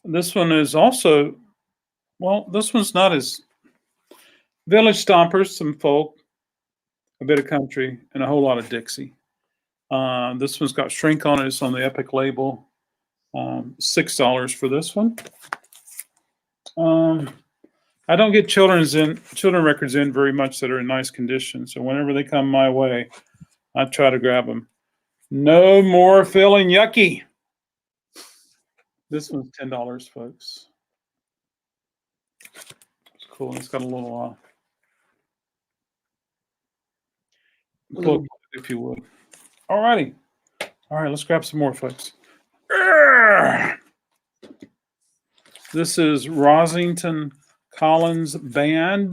S1: This one is also, well, this one's not as Village Stompers, some folk, a bit of country, and a whole lot of Dixie. This one's got Shrink on it. It's on the Epic label. $6 for this one. I don't get children records in very much that are in nice condition. So whenever they come my way, I try to grab them. No more feeling yucky. This one's $10, folks. It's cool. It's got a little book, if you would. All righty. All right, let's grab some more, folks. This is Rosington Collins Band.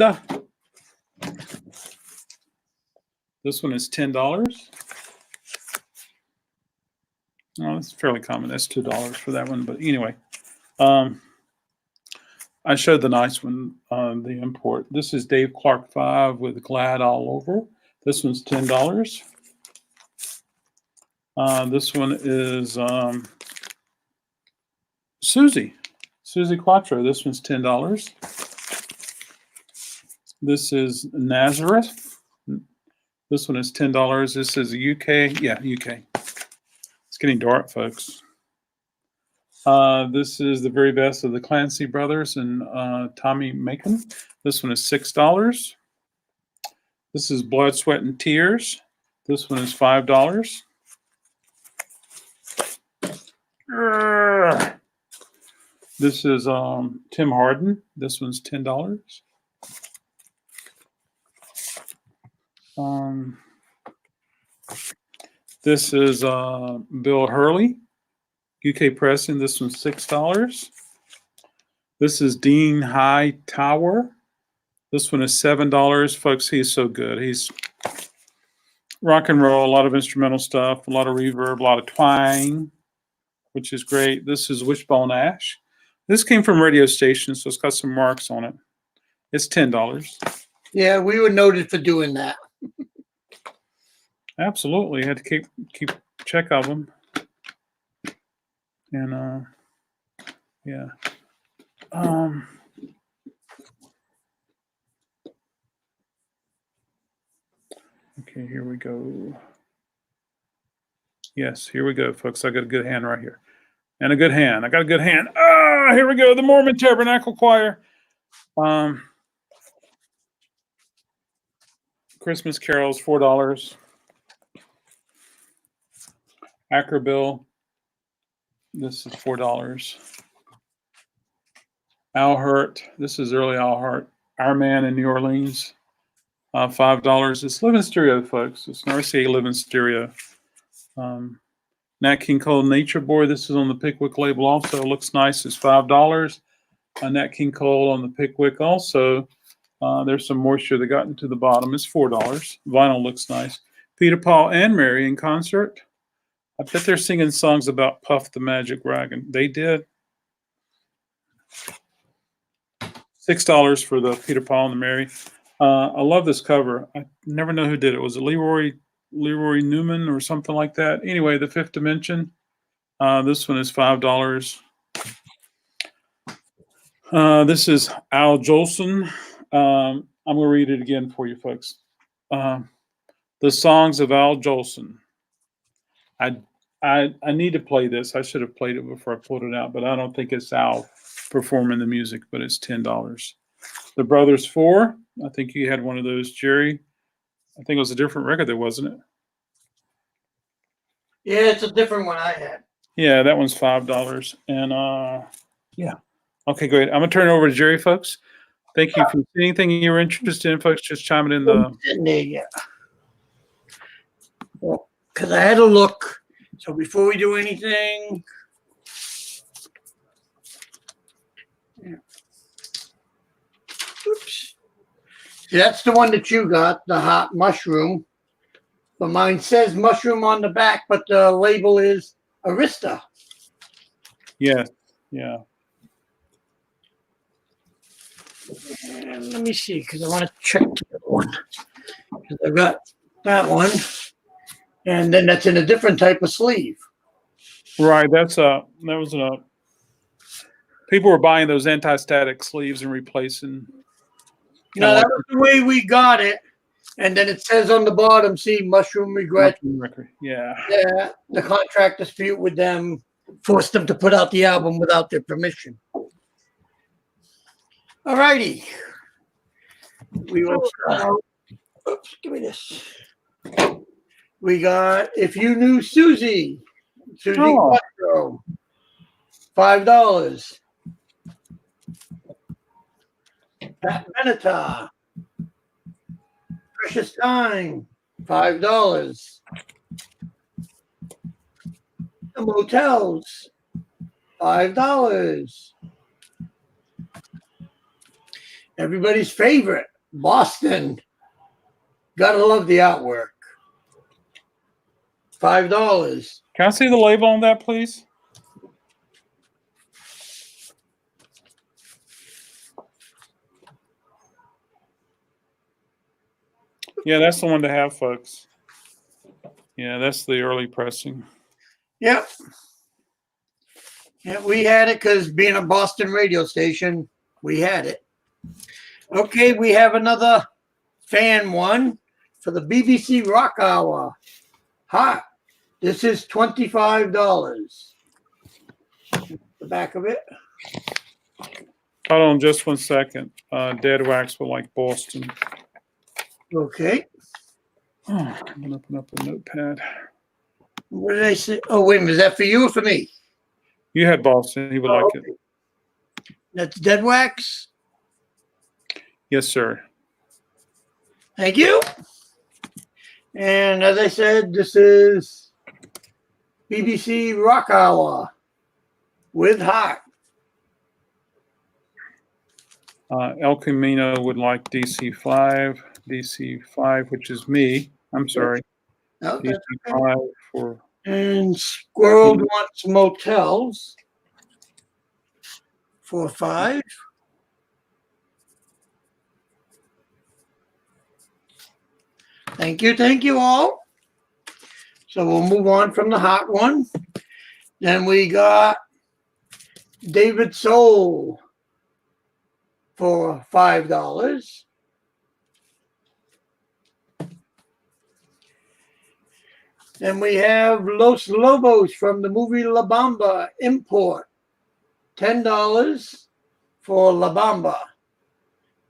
S1: This one is $10. Oh, it's fairly common. That's $2 for that one. But anyway, I showed the nice one, the import. This is Dave Clark 5 with Glad All Over. This one's $10. This one is Susie Quattro. This one's $10. This is Nazareth. This one is $10. This is UK. Yeah, UK. It's getting dark, folks. This is the very best of the Clancy brothers and Tommy Macon. This one is $6. This is Blood, Sweat, and Tears. This one is $5. This is Tim Harden. This one's $10. This is Bill Hurley, UK Pressing. This one's $6. This is Dean Hightower. This one is $7. Folks, he's so good. He's rock and roll, a lot of instrumental stuff, a lot of reverb, a lot of twang, which is great. This is Wishbone Ash. This came from radio station, so it's got some marks on it. It's $10.
S2: Yeah, we were noted for doing that.
S1: Absolutely, had to keep check of them. And yeah. Okay, here we go. Yes, here we go, folks. I got a good hand right here. And a good hand. I got a good hand. Ah, here we go. The Mormon Tabernacle Choir. Christmas carols, $4. Ackerbill. This is $4. Al Hurt. This is early Al Hurt. Our Man in New Orleans. $5. It's Living Stereo, folks. It's an RCA Living Stereo. Nat King Cole Nature Boy. This is on the Pickwick label also. Looks nice. It's $5. Nat King Cole on the Pickwick also. There's some moisture that got into the bottom. It's $4. Vinyl looks nice. Peter, Paul, and Mary in concert. I bet they're singing songs about Puff the Magic Dragon. They did. $6 for the Peter, Paul, and the Mary. I love this cover. I never know who did it. Was it Leroy Newman or something like that? Anyway, The Fifth Dimension. This one is $5. This is Al Jolson. I'm going to read it again for you, folks. The Songs of Al Jolson. I need to play this. I should have played it before I pulled it out, but I don't think it's Al performing the music, but it's $10. The Brothers Four. I think you had one of those, Jerry. I think it was a different record there, wasn't it?
S2: Yeah, it's a different one I had.
S1: Yeah, that one's $5. And yeah. Okay, great. I'm going to turn it over to Jerry, folks. Thank you for anything you're interested in, folks. Just chime it in the.
S2: Yeah. Well, because I had to look. So before we do anything. Yeah. Oops. See, that's the one that you got, the hot mushroom. But mine says mushroom on the back, but the label is Arista.
S1: Yeah, yeah.
S2: And let me see, because I want to check the other one. Because I've got that one. And then that's in a different type of sleeve.
S1: Right. People were buying those anti-static sleeves and replacing.
S2: No, that was the way we got it. And then it says on the bottom, see, Mushroom Regret.
S1: Yeah.
S2: Yeah, the contract dispute with them forced them to put out the album without their permission. All righty. We will start. Oops, give me this. We got If You Knew Susie. Susie Quattro. $5. Pat Benatar. Precious Time. $5. The Motels. $5. Everybody's favorite, Boston. Gotta love the artwork. $5.
S1: Can I see the label on that, please? Yeah, that's the one to have, folks. Yeah, that's the early pressing.
S2: Yep. Yeah, we had it because being a Boston radio station, we had it. Okay, we have another fan one for the BBC Rock Hour. Hot. This is $25. The back of it.
S1: Hold on just 1 second. Dead Wax will like Boston.
S2: Okay.
S1: Oh, I'm going to open up a notepad.
S2: What did I say? Oh, wait a minute. Is that for you or for me?
S1: You had Boston. He would like it.
S2: That's dead wax.
S1: Yes, sir.
S2: Thank you. And as I said, this is BBC Rock Hour with Heart.
S1: El Camino would like DC5, which is me. I'm sorry.
S2: Oh, that's okay.
S1: DC5 for.
S2: And Squirrel wants motels for 5. Thank you all. So we'll move on from the hot one. Then we got David Soul for $5. Then we have Los Lobos from the movie La Bamba import, $10 for La Bamba.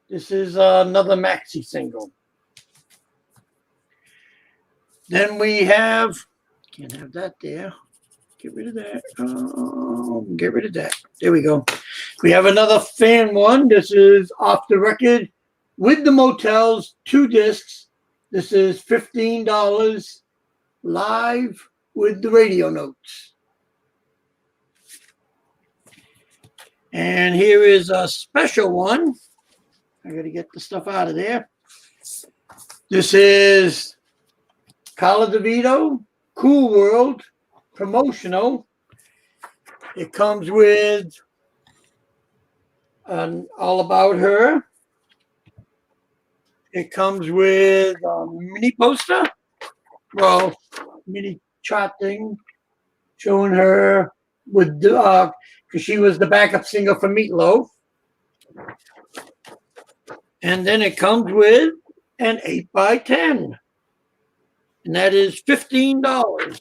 S2: This is another maxi single. Then we have, can't have that there. Get rid of that. Get rid of that. There we go. We have another fan one. This is Off the Record with the Motels, 2 discs. This is $15 live with the radio notes. And here is a special one. I got to get the stuff out of there. This is Carla DeVito, Cool World, promotional. It comes with All About Her. It comes with a mini poster, well, mini chart thing showing her with because she was the backup singer for Meatloaf. And then it comes with an 8x10. And that is $15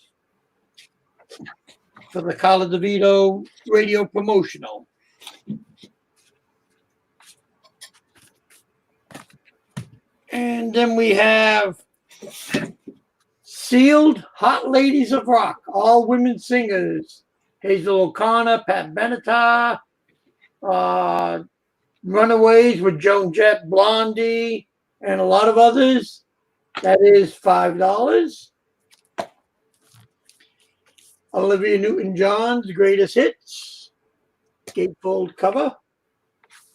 S2: for the Carla DeVito radio promotional. And then we have sealed Hot Ladies of Rock, all women singers. Hazel O'Connor, Pat Benatar, Runaways with Joan Jett, Blondie, and a lot of others. That is $5. Olivia Newton-John's Greatest Hits, gatefold cover,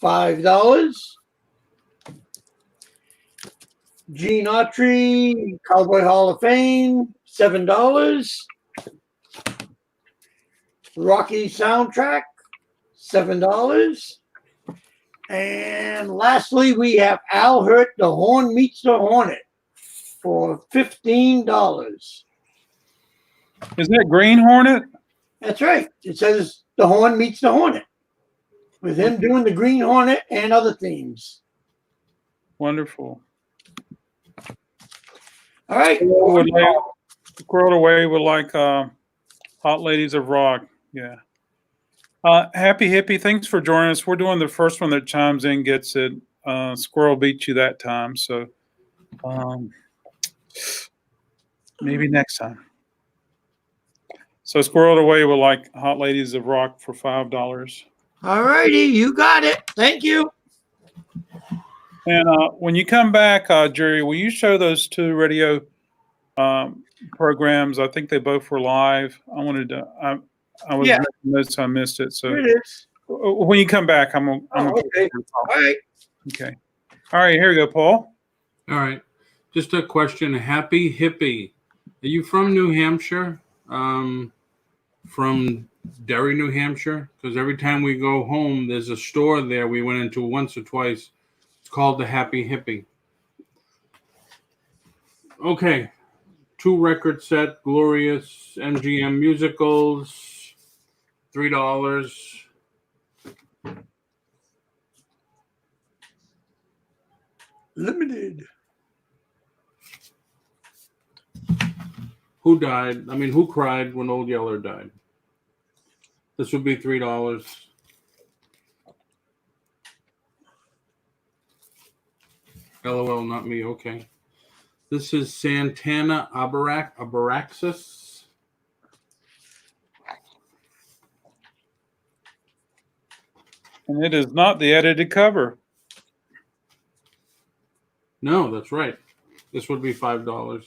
S2: $5. Gene Autry, Cowboy Hall of Fame, $7. Rocky soundtrack, $7. And lastly, we have Al Hurt, The Horn Meets the Hornet, for $15.
S1: Is that Green Hornet?
S2: That's right. It says The Horn Meets the Hornet, with him doing the Green Hornet and other themes.
S1: Wonderful.
S2: All right.
S1: Squirreled Away would like Hot Ladies of Rock. Yeah. Happy Hippie, thanks for joining us. We're doing the first one that chimes in gets it. Squirrel beat you that time, so maybe next time. So Squirreled Away will like Hot Ladies of Rock for $5.
S2: All righty, you got it. Thank you.
S1: And when you come back, Jerry, will you show those 2 radio programs? I think they both were live. I wanted to. I was making notes, I missed it. So
S2: Here it is.
S1: when you come back, I'm gonna
S2: okay. All right.
S1: Okay. All right. Here we go, Paul.
S3: All right. Just a question. Happy Hippie. Are you from New Hampshire? From Derry, New Hampshire? Because every time we go home, there's a store there we went into once or twice. It's called the Happy Hippie. Okay. 2 record set, Glorious MGM musicals, $3.
S2: Limited.
S3: Who died? I mean, who cried when Old Yeller died? This would be $3. LOL, not me. Okay. This is Santana Abaraxis.
S1: And it is not the edited cover.
S3: No, that's right. This would be $5.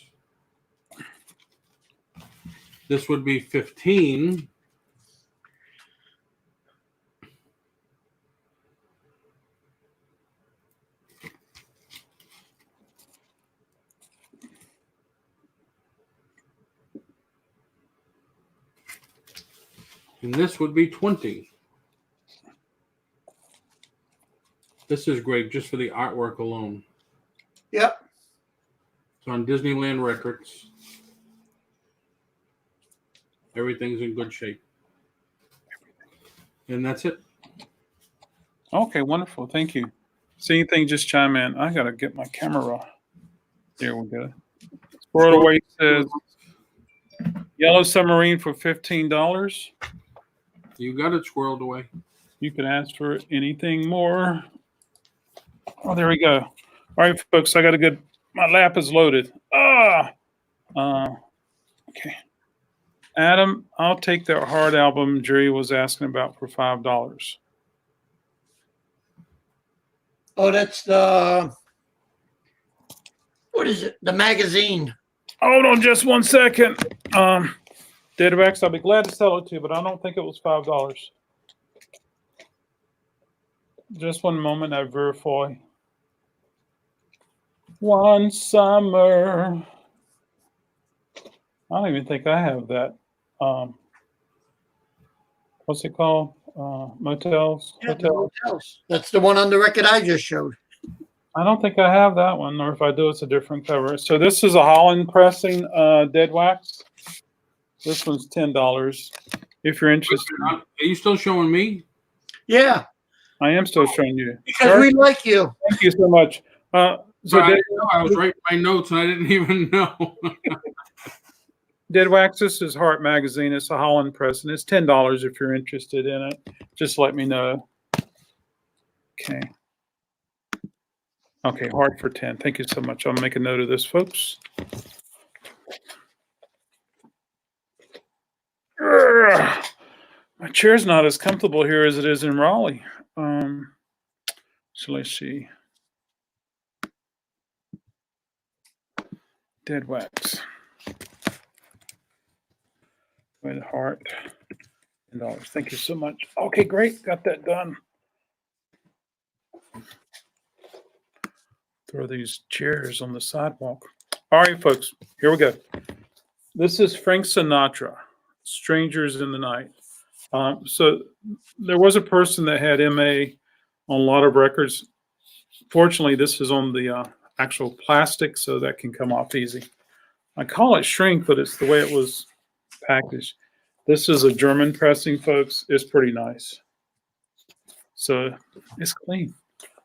S3: This would be 15. And this would be 20. This is great just for the artwork alone.
S2: Yep.
S3: It's on Disneyland Records. Everything's in good shape. And that's it.
S1: Okay, wonderful. Thank you. See anything, just chime in. I got to get my camera. There we go. Squirrel Away says Yellow Submarine for $15.
S3: You got it squirreled away.
S1: You can ask for anything more. Oh, there we go. All right, folks, I got a good, my lap is loaded. Okay. Adam, I'll take that hard album Jerry was asking about for $5.
S2: Oh, that's the, what is it? The magazine.
S1: Hold on just one second. Databax, I'll be glad to sell it to you, but I don't think it was $5. Just one moment, I verify. One summer. I don't even think I have that. What's it called? Motels?
S2: Yeah, the
S1: Hotels?
S2: hotels. That's the one on the record I just showed.
S1: I don't think I have that one, or if I do, it's a different cover. So this is a Holland pressing dead wax. This one's $10. If you're interested,
S3: Are you still showing me?
S2: Yeah,
S1: I am still showing you.
S2: because we like you.
S1: Thank you so much. So
S3: I,
S1: dead,
S3: didn't know. I was writing my notes and I didn't even know.
S1: Dead Wax, this is Heart Magazine. It's a Holland press, and it's $10 if you're interested in it. Just let me know. Okay. Okay, Heart for 10. Thank you so much. I'll make a note of this, folks. Urgh. My chair's not as comfortable here as it is in Raleigh. So let's see. Dead Wax. With Heart. $10. Thank you so much. Okay, great. Got that done. Throw these chairs on the sidewalk. All right, folks, here we go. This is Frank Sinatra, Strangers in the Night. So there was a person that had MA on a lot of records. Fortunately, this is on the actual plastic, so that can come off easy. I call it shrink, but it's the way it was packaged. This is a German pressing, folks. It's pretty nice. So it's clean.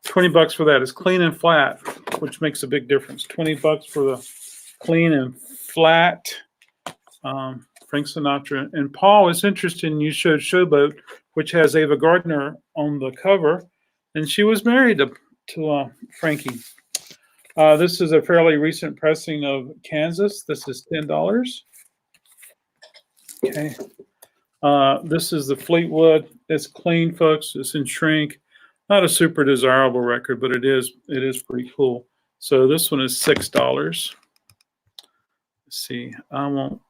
S1: $20 for that. It's clean and flat, which makes a big difference. $20 for the clean and flat. Frank Sinatra. And Paul, it's interesting you showed Showboat, which has Ava Gardner on the cover, and she was married to Frankie. This is a fairly recent pressing of Kansas. This is $10. Okay. This is the Fleetwood. It's clean, folks. It's in shrink. Not a super desirable record, but it is pretty cool. So this one is $6. Let's see. I want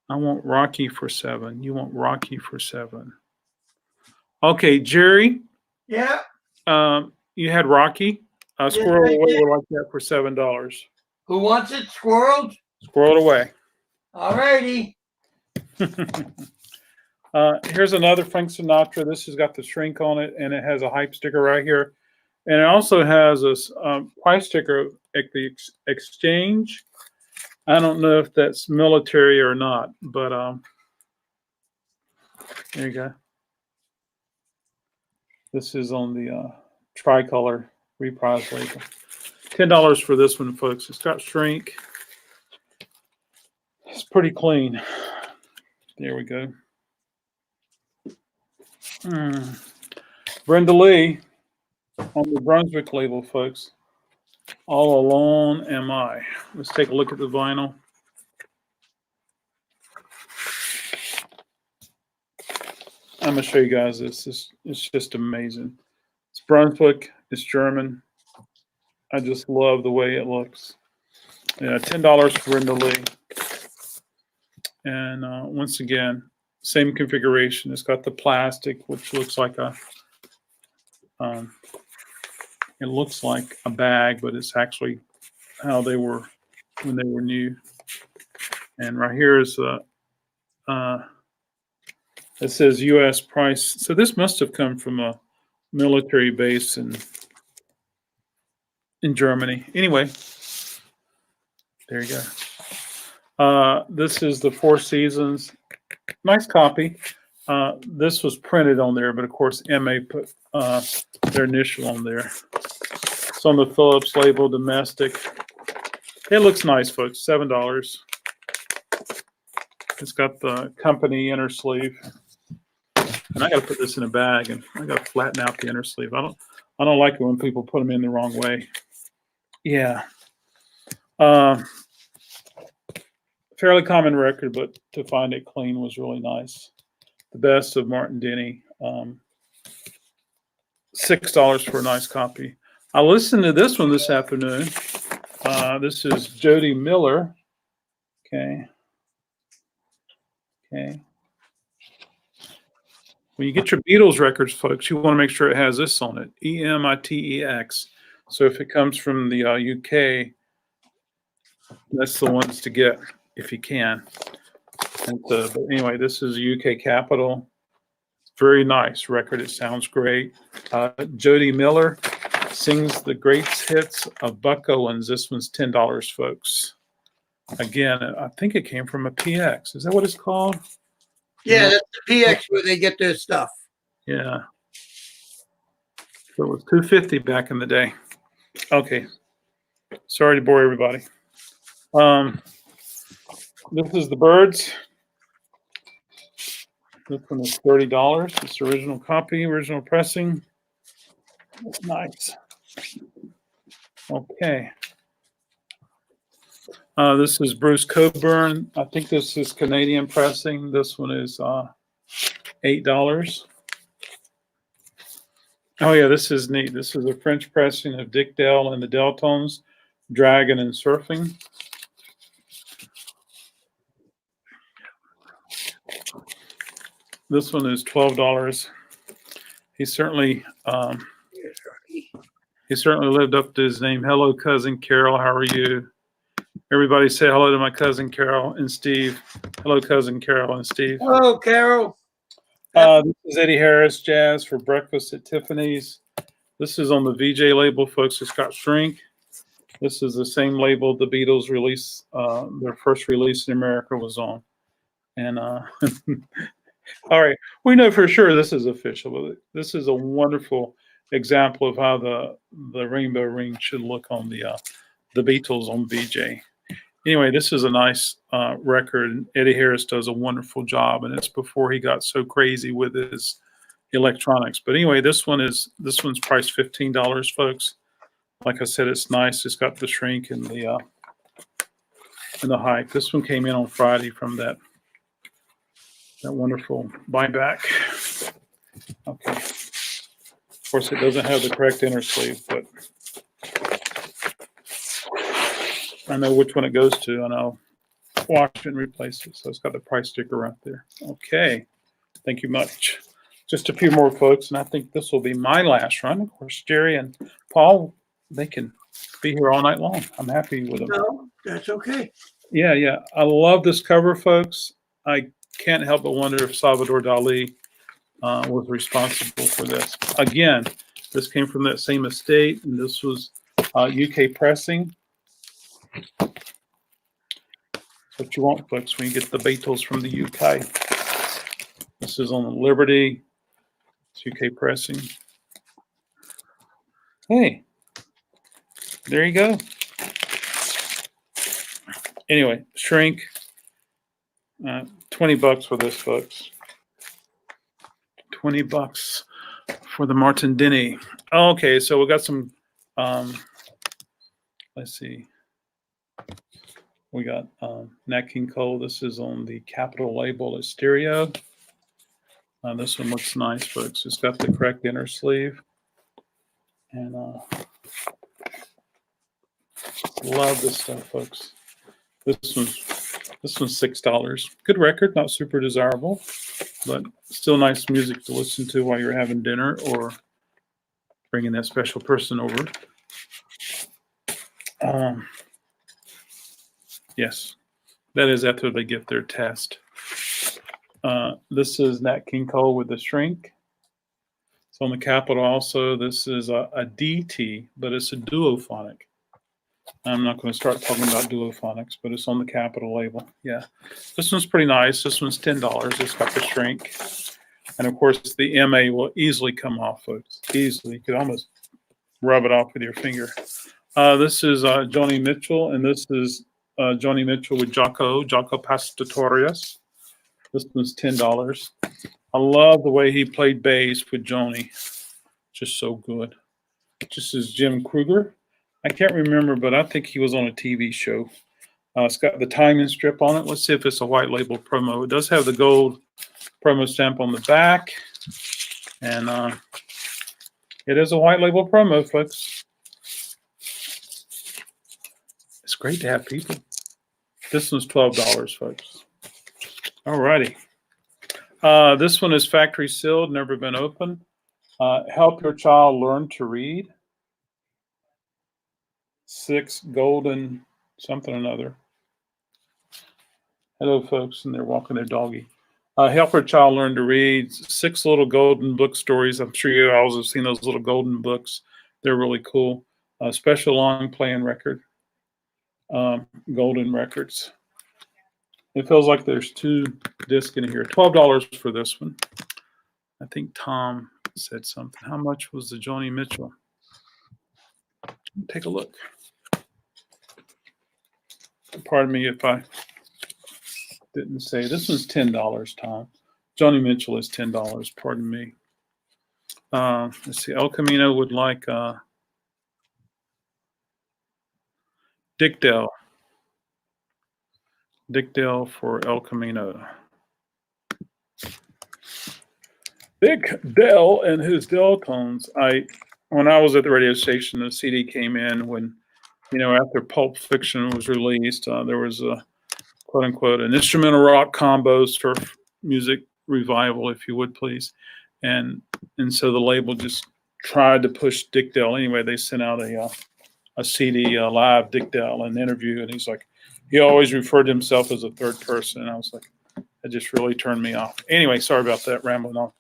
S1: Rocky for $7. You want Rocky for $7. Okay, Jerry.
S2: Yeah.
S1: You had Rocky. Squirrel
S2: I
S1: Away
S2: did.
S1: would like that for $7.
S2: Who wants it? Squirreled?
S1: Squirrel Away.
S2: All righty.
S1: Here's another Frank Sinatra. This has got the shrink on it, and it has a hype sticker right here. And it also has a price sticker at the exchange. I don't know if that's military or not, but there you go. This is on the tricolor reprise label. $10 for this one, folks. It's got shrink. It's pretty clean. There we go. Brenda Lee on the Brunswick label, folks. All Alone Am I. Let's take a look at the vinyl. I'm gonna show you guys this. It's just amazing. It's Brunswick. It's German. I just love the way it looks. Yeah, $10 for Brenda Lee. And once again, same configuration. It's got the plastic, which looks like a it looks like a bag, but it's actually how they were when they were new. And right here is it says U.S. price. So this must have come from a military base in Germany. Anyway, there you go. This is the Four Seasons. Nice copy. This was printed on there, but of course MA put their initial on there. It's on the Phillips label, domestic. It looks nice, folks. $7. It's got the company inner sleeve. And I got to put this in a bag, and I got to flatten out the inner sleeve. I don't like it when people put them in the wrong way. Yeah. Fairly common record, but to find it clean was really nice. The best of Martin Denny. $6 for a nice copy. I listened to this one this afternoon. This is Jody Miller. Okay. When you get your Beatles records, folks, you want to make sure it has this on it, EMITEX. So if it comes from the UK, that's the ones to get if you can. And but anyway, this is UK Capitol. Very nice record. It sounds great. Jody Miller sings the greatest hits of Buck Owens. This one's $10, folks. Again, I think it came from a PX. Is that what it's called?
S2: Yeah, that's the PX where they get their stuff.
S1: Yeah. So it was $250 back in the day. Okay. Sorry to bore everybody. This is the Birds. This one is $30. It's original copy, original pressing. Nice. Okay. This is Bruce Coburn. I think this is Canadian pressing. This one is $8. Oh yeah, this is neat. This is a French pressing of Dick Dale and the Deltones, Dragon and Surfing. This one is $12. He certainly lived up to his name. Hello, cousin Carol. How are you? Everybody say hello to my cousin Carol and Steve. Hello, cousin Carol and Steve.
S2: Hello, Carol.
S1: This is Eddie Harris Jazz for Breakfast at Tiffany's. This is on the VJ label, folks. It's got shrink. This is the same label the Beatles release, their first release in America was on. And all right, we know for sure this is official, but this is a wonderful example of how the rainbow ring should look on the Beatles on VJ. Anyway, this is a nice record. Eddie Harris does a wonderful job, and it's before he got so crazy with his electronics. But anyway, this one's priced $15, folks. Like I said, it's nice. It's got the shrink and the hype. This one came in on Friday from that wonderful buyback. Okay. Of course, it doesn't have the correct inner sleeve, but I know which one it goes to, and I'll wash it and replace it. So it's got the price sticker right there. Okay. Thank you much. Just a few more, folks, and I think this will be my last run. Of course, Jerry and Paul, they can be here all night long. I'm happy with them.
S2: No, that's okay.
S1: Yeah. I love this cover, folks. I can't help but wonder if Salvador Dali was responsible for this. Again, this came from that same estate, and this was UK pressing. That's what you want, folks, when you get the Beatles from the UK. This is on the Liberty. It's UK pressing. Hey, there you go. Anyway, shrink. $20 for this, folks. $20 for the Martin Denny. Okay, so we got some. Let's see. We got Nat King Cole. This is on the Capitol label. It's stereo. This one looks nice, folks. It's got the correct inner sleeve. And love this stuff, folks. This one's $6. Good record, not super desirable, but still nice music to listen to while you're having dinner or bringing that special person over. Yes, that is after they get their test. This is Nat King Cole with the Shrink. It's on the Capitol also. This is a DT, but it's a duophonic. I'm not going to start talking about duophonics, but it's on the Capitol label. Yeah, this one's pretty nice. This one's $10. It's got the Shrink. And of course, the MA will easily come off, folks. Easily. You could almost rub it off with your finger. This is Joni Mitchell, and this is Joni Mitchell with Jaco Pastorius. This one's $10. I love the way he played bass with Joni. Just so good. This is Jim Kruger. I can't remember, but I think he was on a TV show. It's got the timing strip on it. Let's see if it's a white label promo. It does have the gold promo stamp on the back. And it is a white label promo, folks. It's great to have people. This one's $12, folks. All righty. This one is factory sealed, never been opened. Help your child learn to read. 6 golden something or another. Hello, folks, and they're walking their doggy. Help your child learn to read. 6 little golden book stories. I'm sure you all have seen those little golden books. They're really cool. Special long playing record. Golden records. It feels like there's 2 discs in here. $12 for this one. I think Tom said something. How much was the Joni Mitchell? Take a look. Pardon me if I didn't say. This one's $10, Tom. Joni Mitchell is $10. Pardon me. Let's see. El Camino would like Dick Dale. Dick Dale for El Camino. Dick Dale and his Dale tones. When I was at the radio station, the CD came in when, after Pulp Fiction was released, there was a quote unquote an instrumental rock combo surf music revival, if you would please. And so the label just tried to push Dick Dale. Anyway, they sent out a CD, live Dick Dale, an interview, and he's like, he always referred to himself as a third person. And I was like, that just really turned me off. Anyway, sorry about that, rambling on.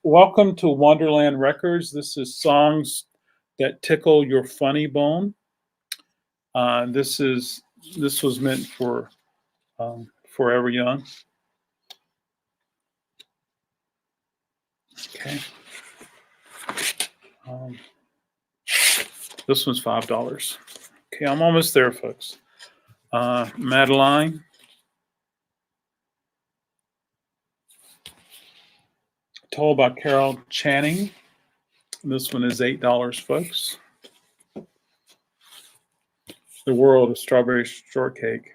S1: Welcome to Wonderland Records. This is songs that tickle your funny bone. This was meant for Forever Young. Okay. This one's $5. Okay, I'm almost there, folks. Madeline. Told by Carol Channing. This one is $8, folks. The World of Strawberry Shortcake.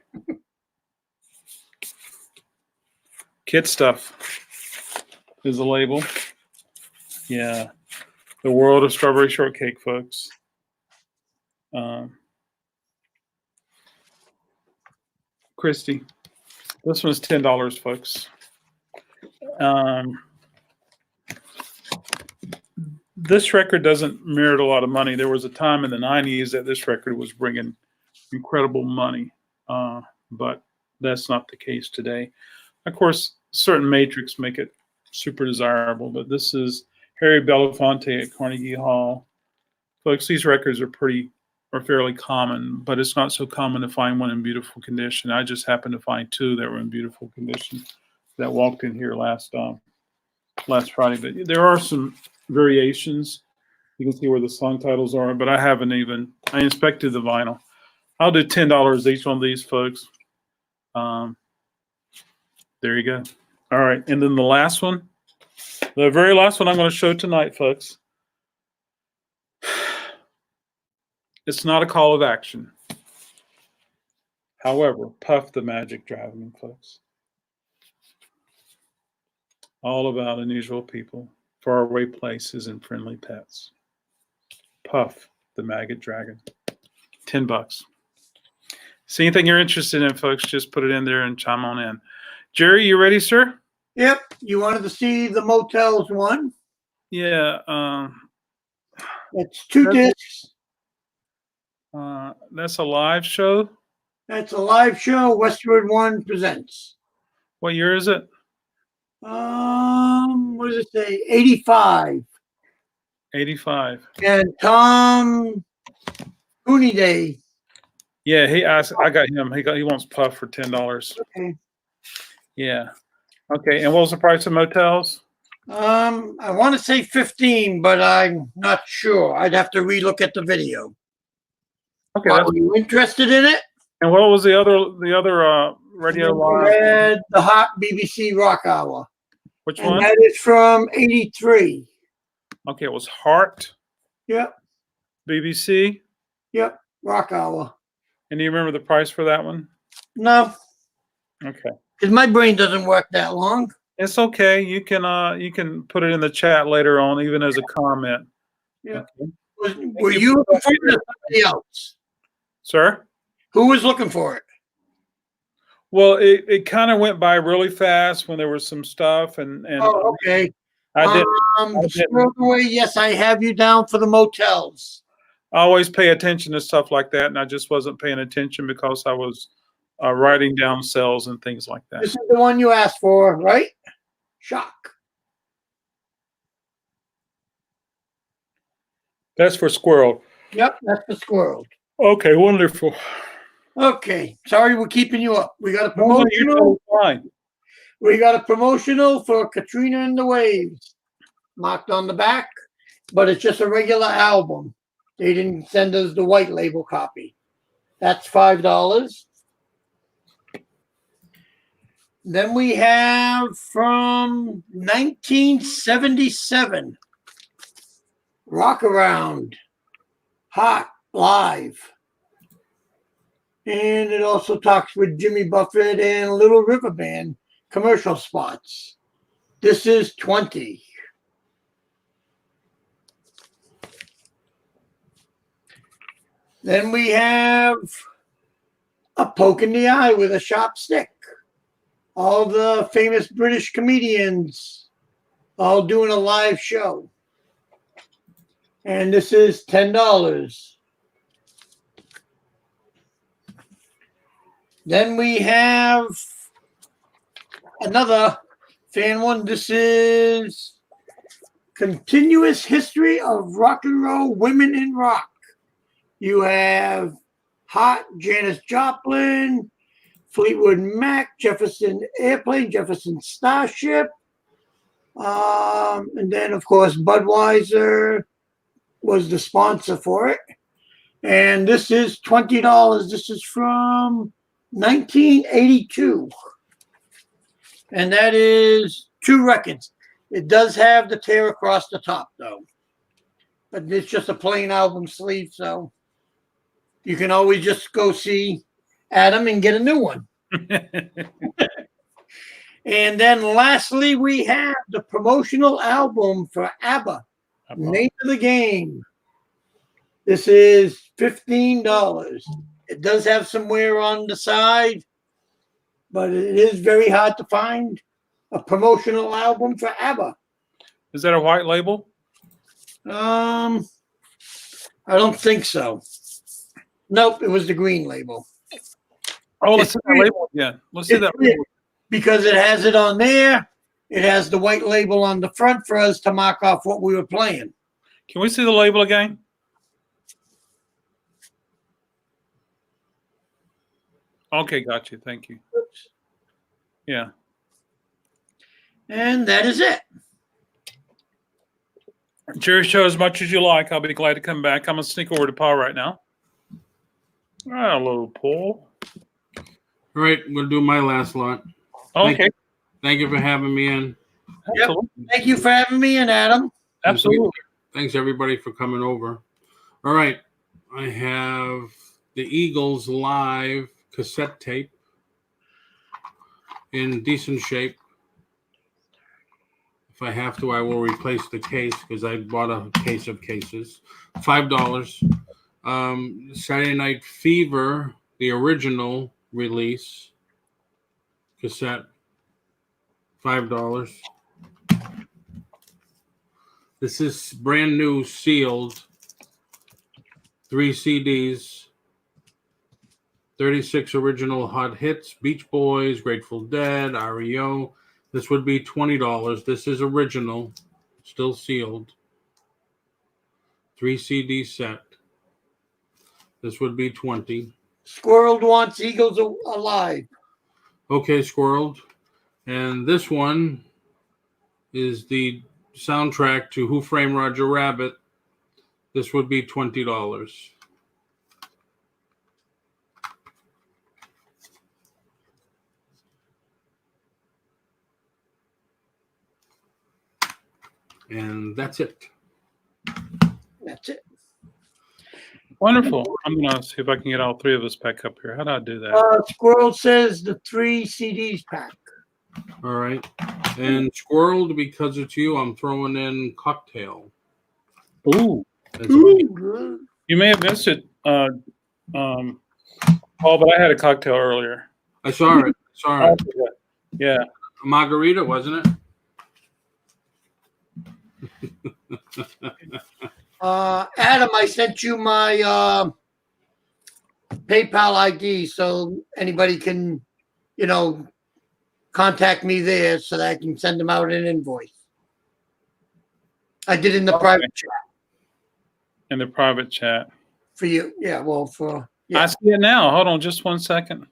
S1: Kid Stuff is the label. Yeah. The World of Strawberry Shortcake, folks. Christy. This one's $10, folks. This record doesn't merit a lot of money. There was a time in the 90s that this record was bringing incredible money, but that's not the case today. Of course, certain matrix make it super desirable, but this is Harry Belafonte at Carnegie Hall. Folks, these records are fairly common, but it's not so common to find one in beautiful condition. I just happened to find 2 that were in beautiful condition that walked in here last Friday. But there are some variations. You can see where the song titles are, but I inspected the vinyl. I'll do $10 each one of these, folks. There you go. All right, and then the last one, the very last one I'm going to show tonight, folks. It's not a call of action. However, Puff the Magic Dragon, folks. All about unusual people, faraway places, and friendly pets. Puff, the maggot dragon. $10. See anything you're interested in, folks, just put it in there and chime on in. Jerry, you ready, sir?
S2: Yep. You wanted to see the Motels one?
S1: Yeah.
S2: It's 2 discs.
S1: That's a live show.
S2: That's a live show. Westward One presents.
S1: What year is it?
S2: What does it say? 85.
S1: 85.
S2: And Tom Cooney Day.
S1: Yeah, I got him. He wants Puff for $10.
S2: Okay.
S1: Yeah. Okay. And what was the price of motels?
S2: I want to say 15, but I'm not sure. I'd have to relook at the video.
S1: Okay.
S2: Are you interested in it?
S1: And what was the other radio live?
S2: Had the Hot BBC Rock Hour.
S1: Which
S2: And
S1: one?
S2: that is from 83.
S1: Okay, it was Heart,
S2: Yep.
S1: BBC.
S2: Yep. Rock Hour.
S1: And do you remember the price for that one?
S2: No,
S1: Okay.
S2: because my brain doesn't work that long.
S1: It's okay. You can put it in the chat later on, even as a comment.
S2: Yeah.
S1: Okay.
S2: Were you looking for it or somebody else?
S1: Sir?
S2: Who was looking for it?
S1: Well, it kind of went by really fast when there was some stuff, and
S2: Oh, okay.
S1: I did.
S2: Straight away, yes, I have you down for the motels.
S1: I always pay attention to stuff like that, and I just wasn't paying attention because I was writing down cells and things like that.
S2: This is the one you asked for, right? Shock.
S1: That's for Squirrel.
S2: Yep, that's the squirrel.
S1: Okay, wonderful.
S2: Okay, sorry we're keeping you up. We got a
S1: No, you're
S2: promotional.
S1: totally fine.
S2: We got a promotional for Katrina and the Waves, marked on the back, but it's just a regular album. They didn't send us the white label copy. That's $5. Then we have from 1977, Rock Around, Hot Live. And it also talks with Jimmy Buffett and Little River Band commercial spots. This is 20. Then we have a poke in the eye with a sharp stick. All the famous British comedians all doing a live show. And this is $10. Then we have another fan one. This is Continuous History of Rock and Roll Women in Rock. You have Hot, Janis Joplin, Fleetwood Mac, Jefferson Airplane, Jefferson Starship. And then, of course, Budweiser was the sponsor for it. And this is $20. This is from 1982. And that is 2 records. It does have the tear across the top, though. But it's just a plain album sleeve, so you can always just go see Adam and get a new one. And then lastly, we have the promotional album for ABBA, Name of the Game. This is $15. It does have some wear on the side, but it is very hard to find a promotional album for ABBA.
S1: Is that a white label?
S2: I don't think so. Nope, it was the green label.
S1: Oh, let's see that label again. Let's see that label.
S2: Because it has it on there. It has the white label on the front for us to mark off what we were playing.
S1: Can we see the label again? Okay, got you. Thank you.
S2: Oops.
S1: Yeah.
S2: And that is it.
S1: Jerry, show as much as you like. I'll be glad to come back. I'm going to sneak over to Paul right now. Hello, Paul.
S3: All right, I'm going to do my last lot.
S1: Okay.
S3: Thank you for having me in.
S1: Absolutely.
S2: Thank you for having me in, Adam.
S1: Absolutely.
S3: Thanks, everybody, for coming over. All right, I have the Eagles live cassette tape in decent shape. If I have to, I will replace the case because I bought a case of cases. $5. Saturday Night Fever, the original release cassette, $5. This is brand new, sealed, 3 CDs, 36 original hot hits, Beach Boys, Grateful Dead, REO. This would be $20. This is original, still sealed. 3 CD set. This would be $20.
S2: Squirrel wants Eagles Alive.
S3: Okay, Squirreled. And this one is the soundtrack to Who Framed Roger Rabbit. This would be $20. And that's it.
S2: That's it.
S1: Wonderful. I'm gonna see if I can get all 3 of us back up here. How do I do that?
S2: Squirrel says the 3 CDs pack.
S3: All right. And Squirreled, because it's you, I'm throwing in Cocktail.
S1: Ooh,
S3: As a-
S2: Good.
S1: you may have missed it, Paul, but I had a cocktail earlier.
S3: I saw it.
S1: Yeah.
S3: A margarita, wasn't it?
S2: Adam, I sent you my PayPal ID so anybody can, contact me there so that I can send them out an invoice. I did in the private chat
S1: In the private chat.
S2: for you. Yeah, well,
S1: I
S2: yeah.
S1: see it now. Hold on just 1 second.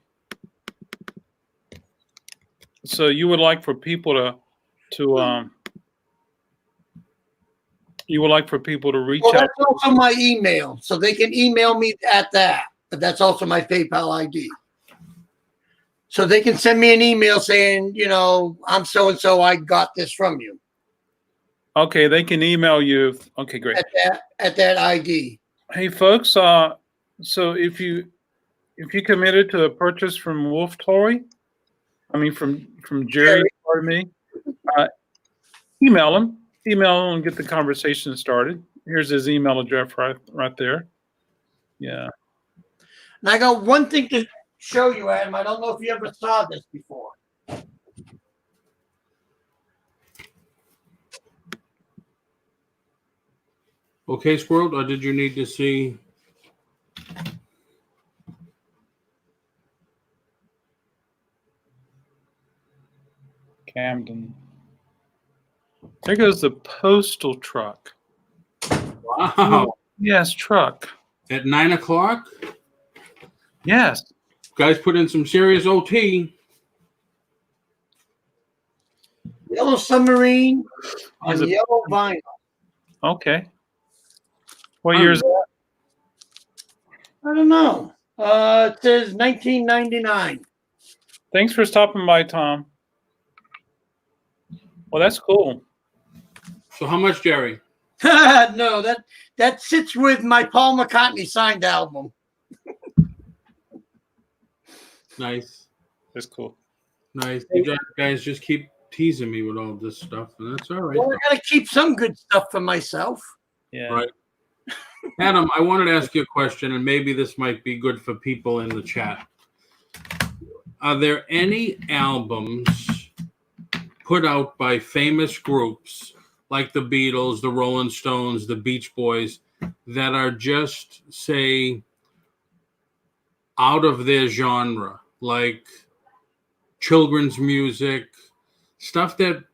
S1: So you would like for people to you would like for people to reach
S2: Well,
S1: out.
S2: that's also my email, so they can email me at that. But that's also my PayPal ID. So they can send me an email saying, I'm so and so. I got this from you
S1: Okay, they can email you. Okay, great.
S2: at that ID.
S1: Hey folks, so if you committed to a purchase from Wolf Tory, from Jerry, pardon me, email him and get the conversation started. Here's his email address right there. Yeah.
S2: And I got one thing to show you, Adam. I don't know if you ever saw this before.
S3: Okay, Squirreled, or did you need to see?
S1: Camden. There goes the postal truck.
S3: Wow.
S1: Yes, truck.
S3: At 9 o'clock,
S1: Yes.
S3: guys put in some serious OT.
S2: Yellow submarine on
S1: Is it-
S2: yellow vinyl.
S1: Okay. What year is that?
S2: I don't know. It says 1999.
S1: Thanks for stopping by, Tom. Well, that's cool.
S3: So how much, Jerry?
S2: No, that sits with my Paul McCartney signed album.
S3: Nice.
S1: That's cool.
S3: Nice. You guys just keep teasing me with all this stuff, and that's all right.
S2: Well, I gotta keep some good stuff for myself.
S1: Yeah.
S3: Right. Adam, I wanted to ask you a question, and maybe this might be good for people in the chat. Are there any albums put out by famous groups like the Beatles, the Rolling Stones, the Beach Boys that are just, say, out of their genre, like children's music, stuff that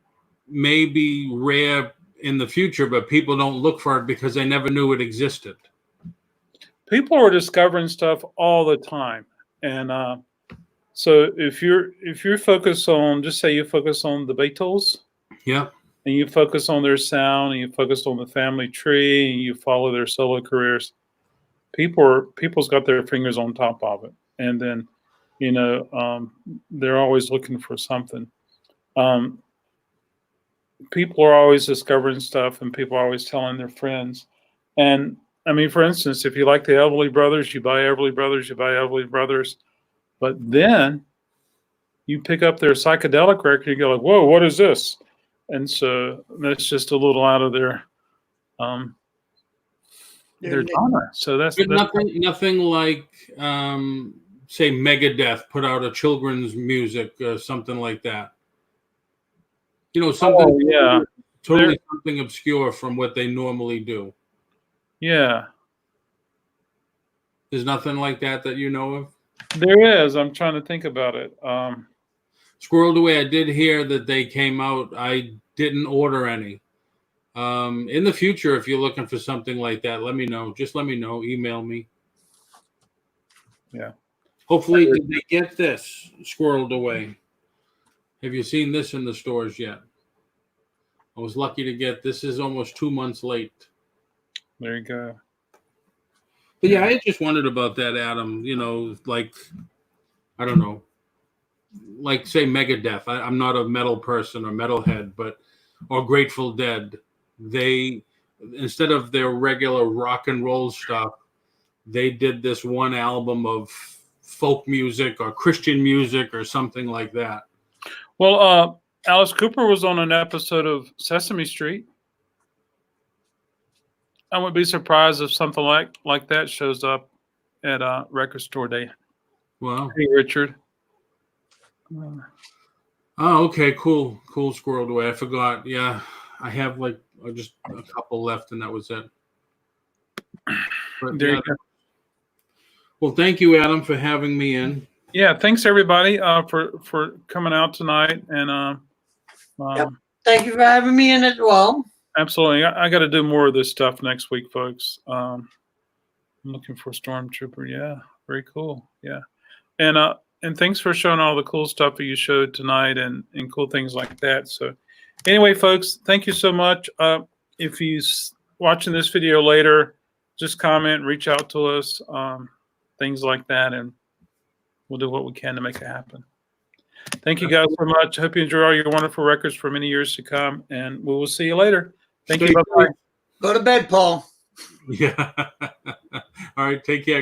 S3: may be rare in the future, but people don't look for it because they never knew it existed?
S1: People are discovering stuff all the time, and so if you're focused on, just say you focus on the Beatles,
S3: Yeah.
S1: and you focus on their sound, and you focus on the family tree, and you follow their solo careers, people's got their fingers on top of it, and then they're always looking for something. People are always discovering stuff, and people are always telling their friends. And for instance, if you like the Everly Brothers, you buy Everly Brothers. But then you pick up their psychedelic record, you go like, whoa, what is this? And so that's just a little out of their
S2: They're-
S1: genre. So that's
S3: But nothing like, say, Megadeth put out a children's music or something like that. You know, something
S1: Oh, yeah.
S3: totally something obscure from what they normally do.
S1: Yeah.
S3: There's nothing like that you know of?
S1: There is. I'm trying to think about it.
S3: Squirreled away. I did hear that they came out. I didn't order any. In the future, if you're looking for something like that, let me know. Just let me know. Email me.
S1: Yeah.
S3: Hopefully, did they get this squirreled away? Have you seen this in the stores yet? I was lucky to get this. Is almost 2 months late.
S1: There you go.
S3: But yeah, I just wondered about that, Adam. You know, like, I don't know, like say Megadeth. I'm not a metal person or metalhead, or Grateful Dead. They, instead of their regular rock and roll stuff, they did this one album of folk music or Christian music or something like that.
S1: Well, Alice Cooper was on an episode of Sesame Street. I wouldn't be surprised if something like that shows up at Record Store Day.
S3: Wow.
S1: Hey, Richard.
S3: Oh, okay, cool, squirreled away. I forgot. Yeah, I have like just a couple left, and that was it. But,
S1: There
S3: yeah,
S1: you go.
S3: well, thank you, Adam, for having me in.
S1: Yeah, thanks everybody for coming out tonight, and
S2: Yep. Thank you for having me in as well.
S1: absolutely. I got to do more of this stuff next week, folks. I'm looking for Stormtrooper. Yeah, very cool. Yeah, and thanks for showing all the cool stuff that you showed tonight and cool things like that. So, anyway, folks, thank you so much. If you're watching this video later, just comment, reach out to us, things like that, and we'll do what we can to make it happen. Thank you guys so much. I hope you enjoy all your wonderful records for many years to come, and we will see you later. Thank you. Bye-bye.
S2: Go to bed, Paul.
S3: Yeah. All right. Take care, guys.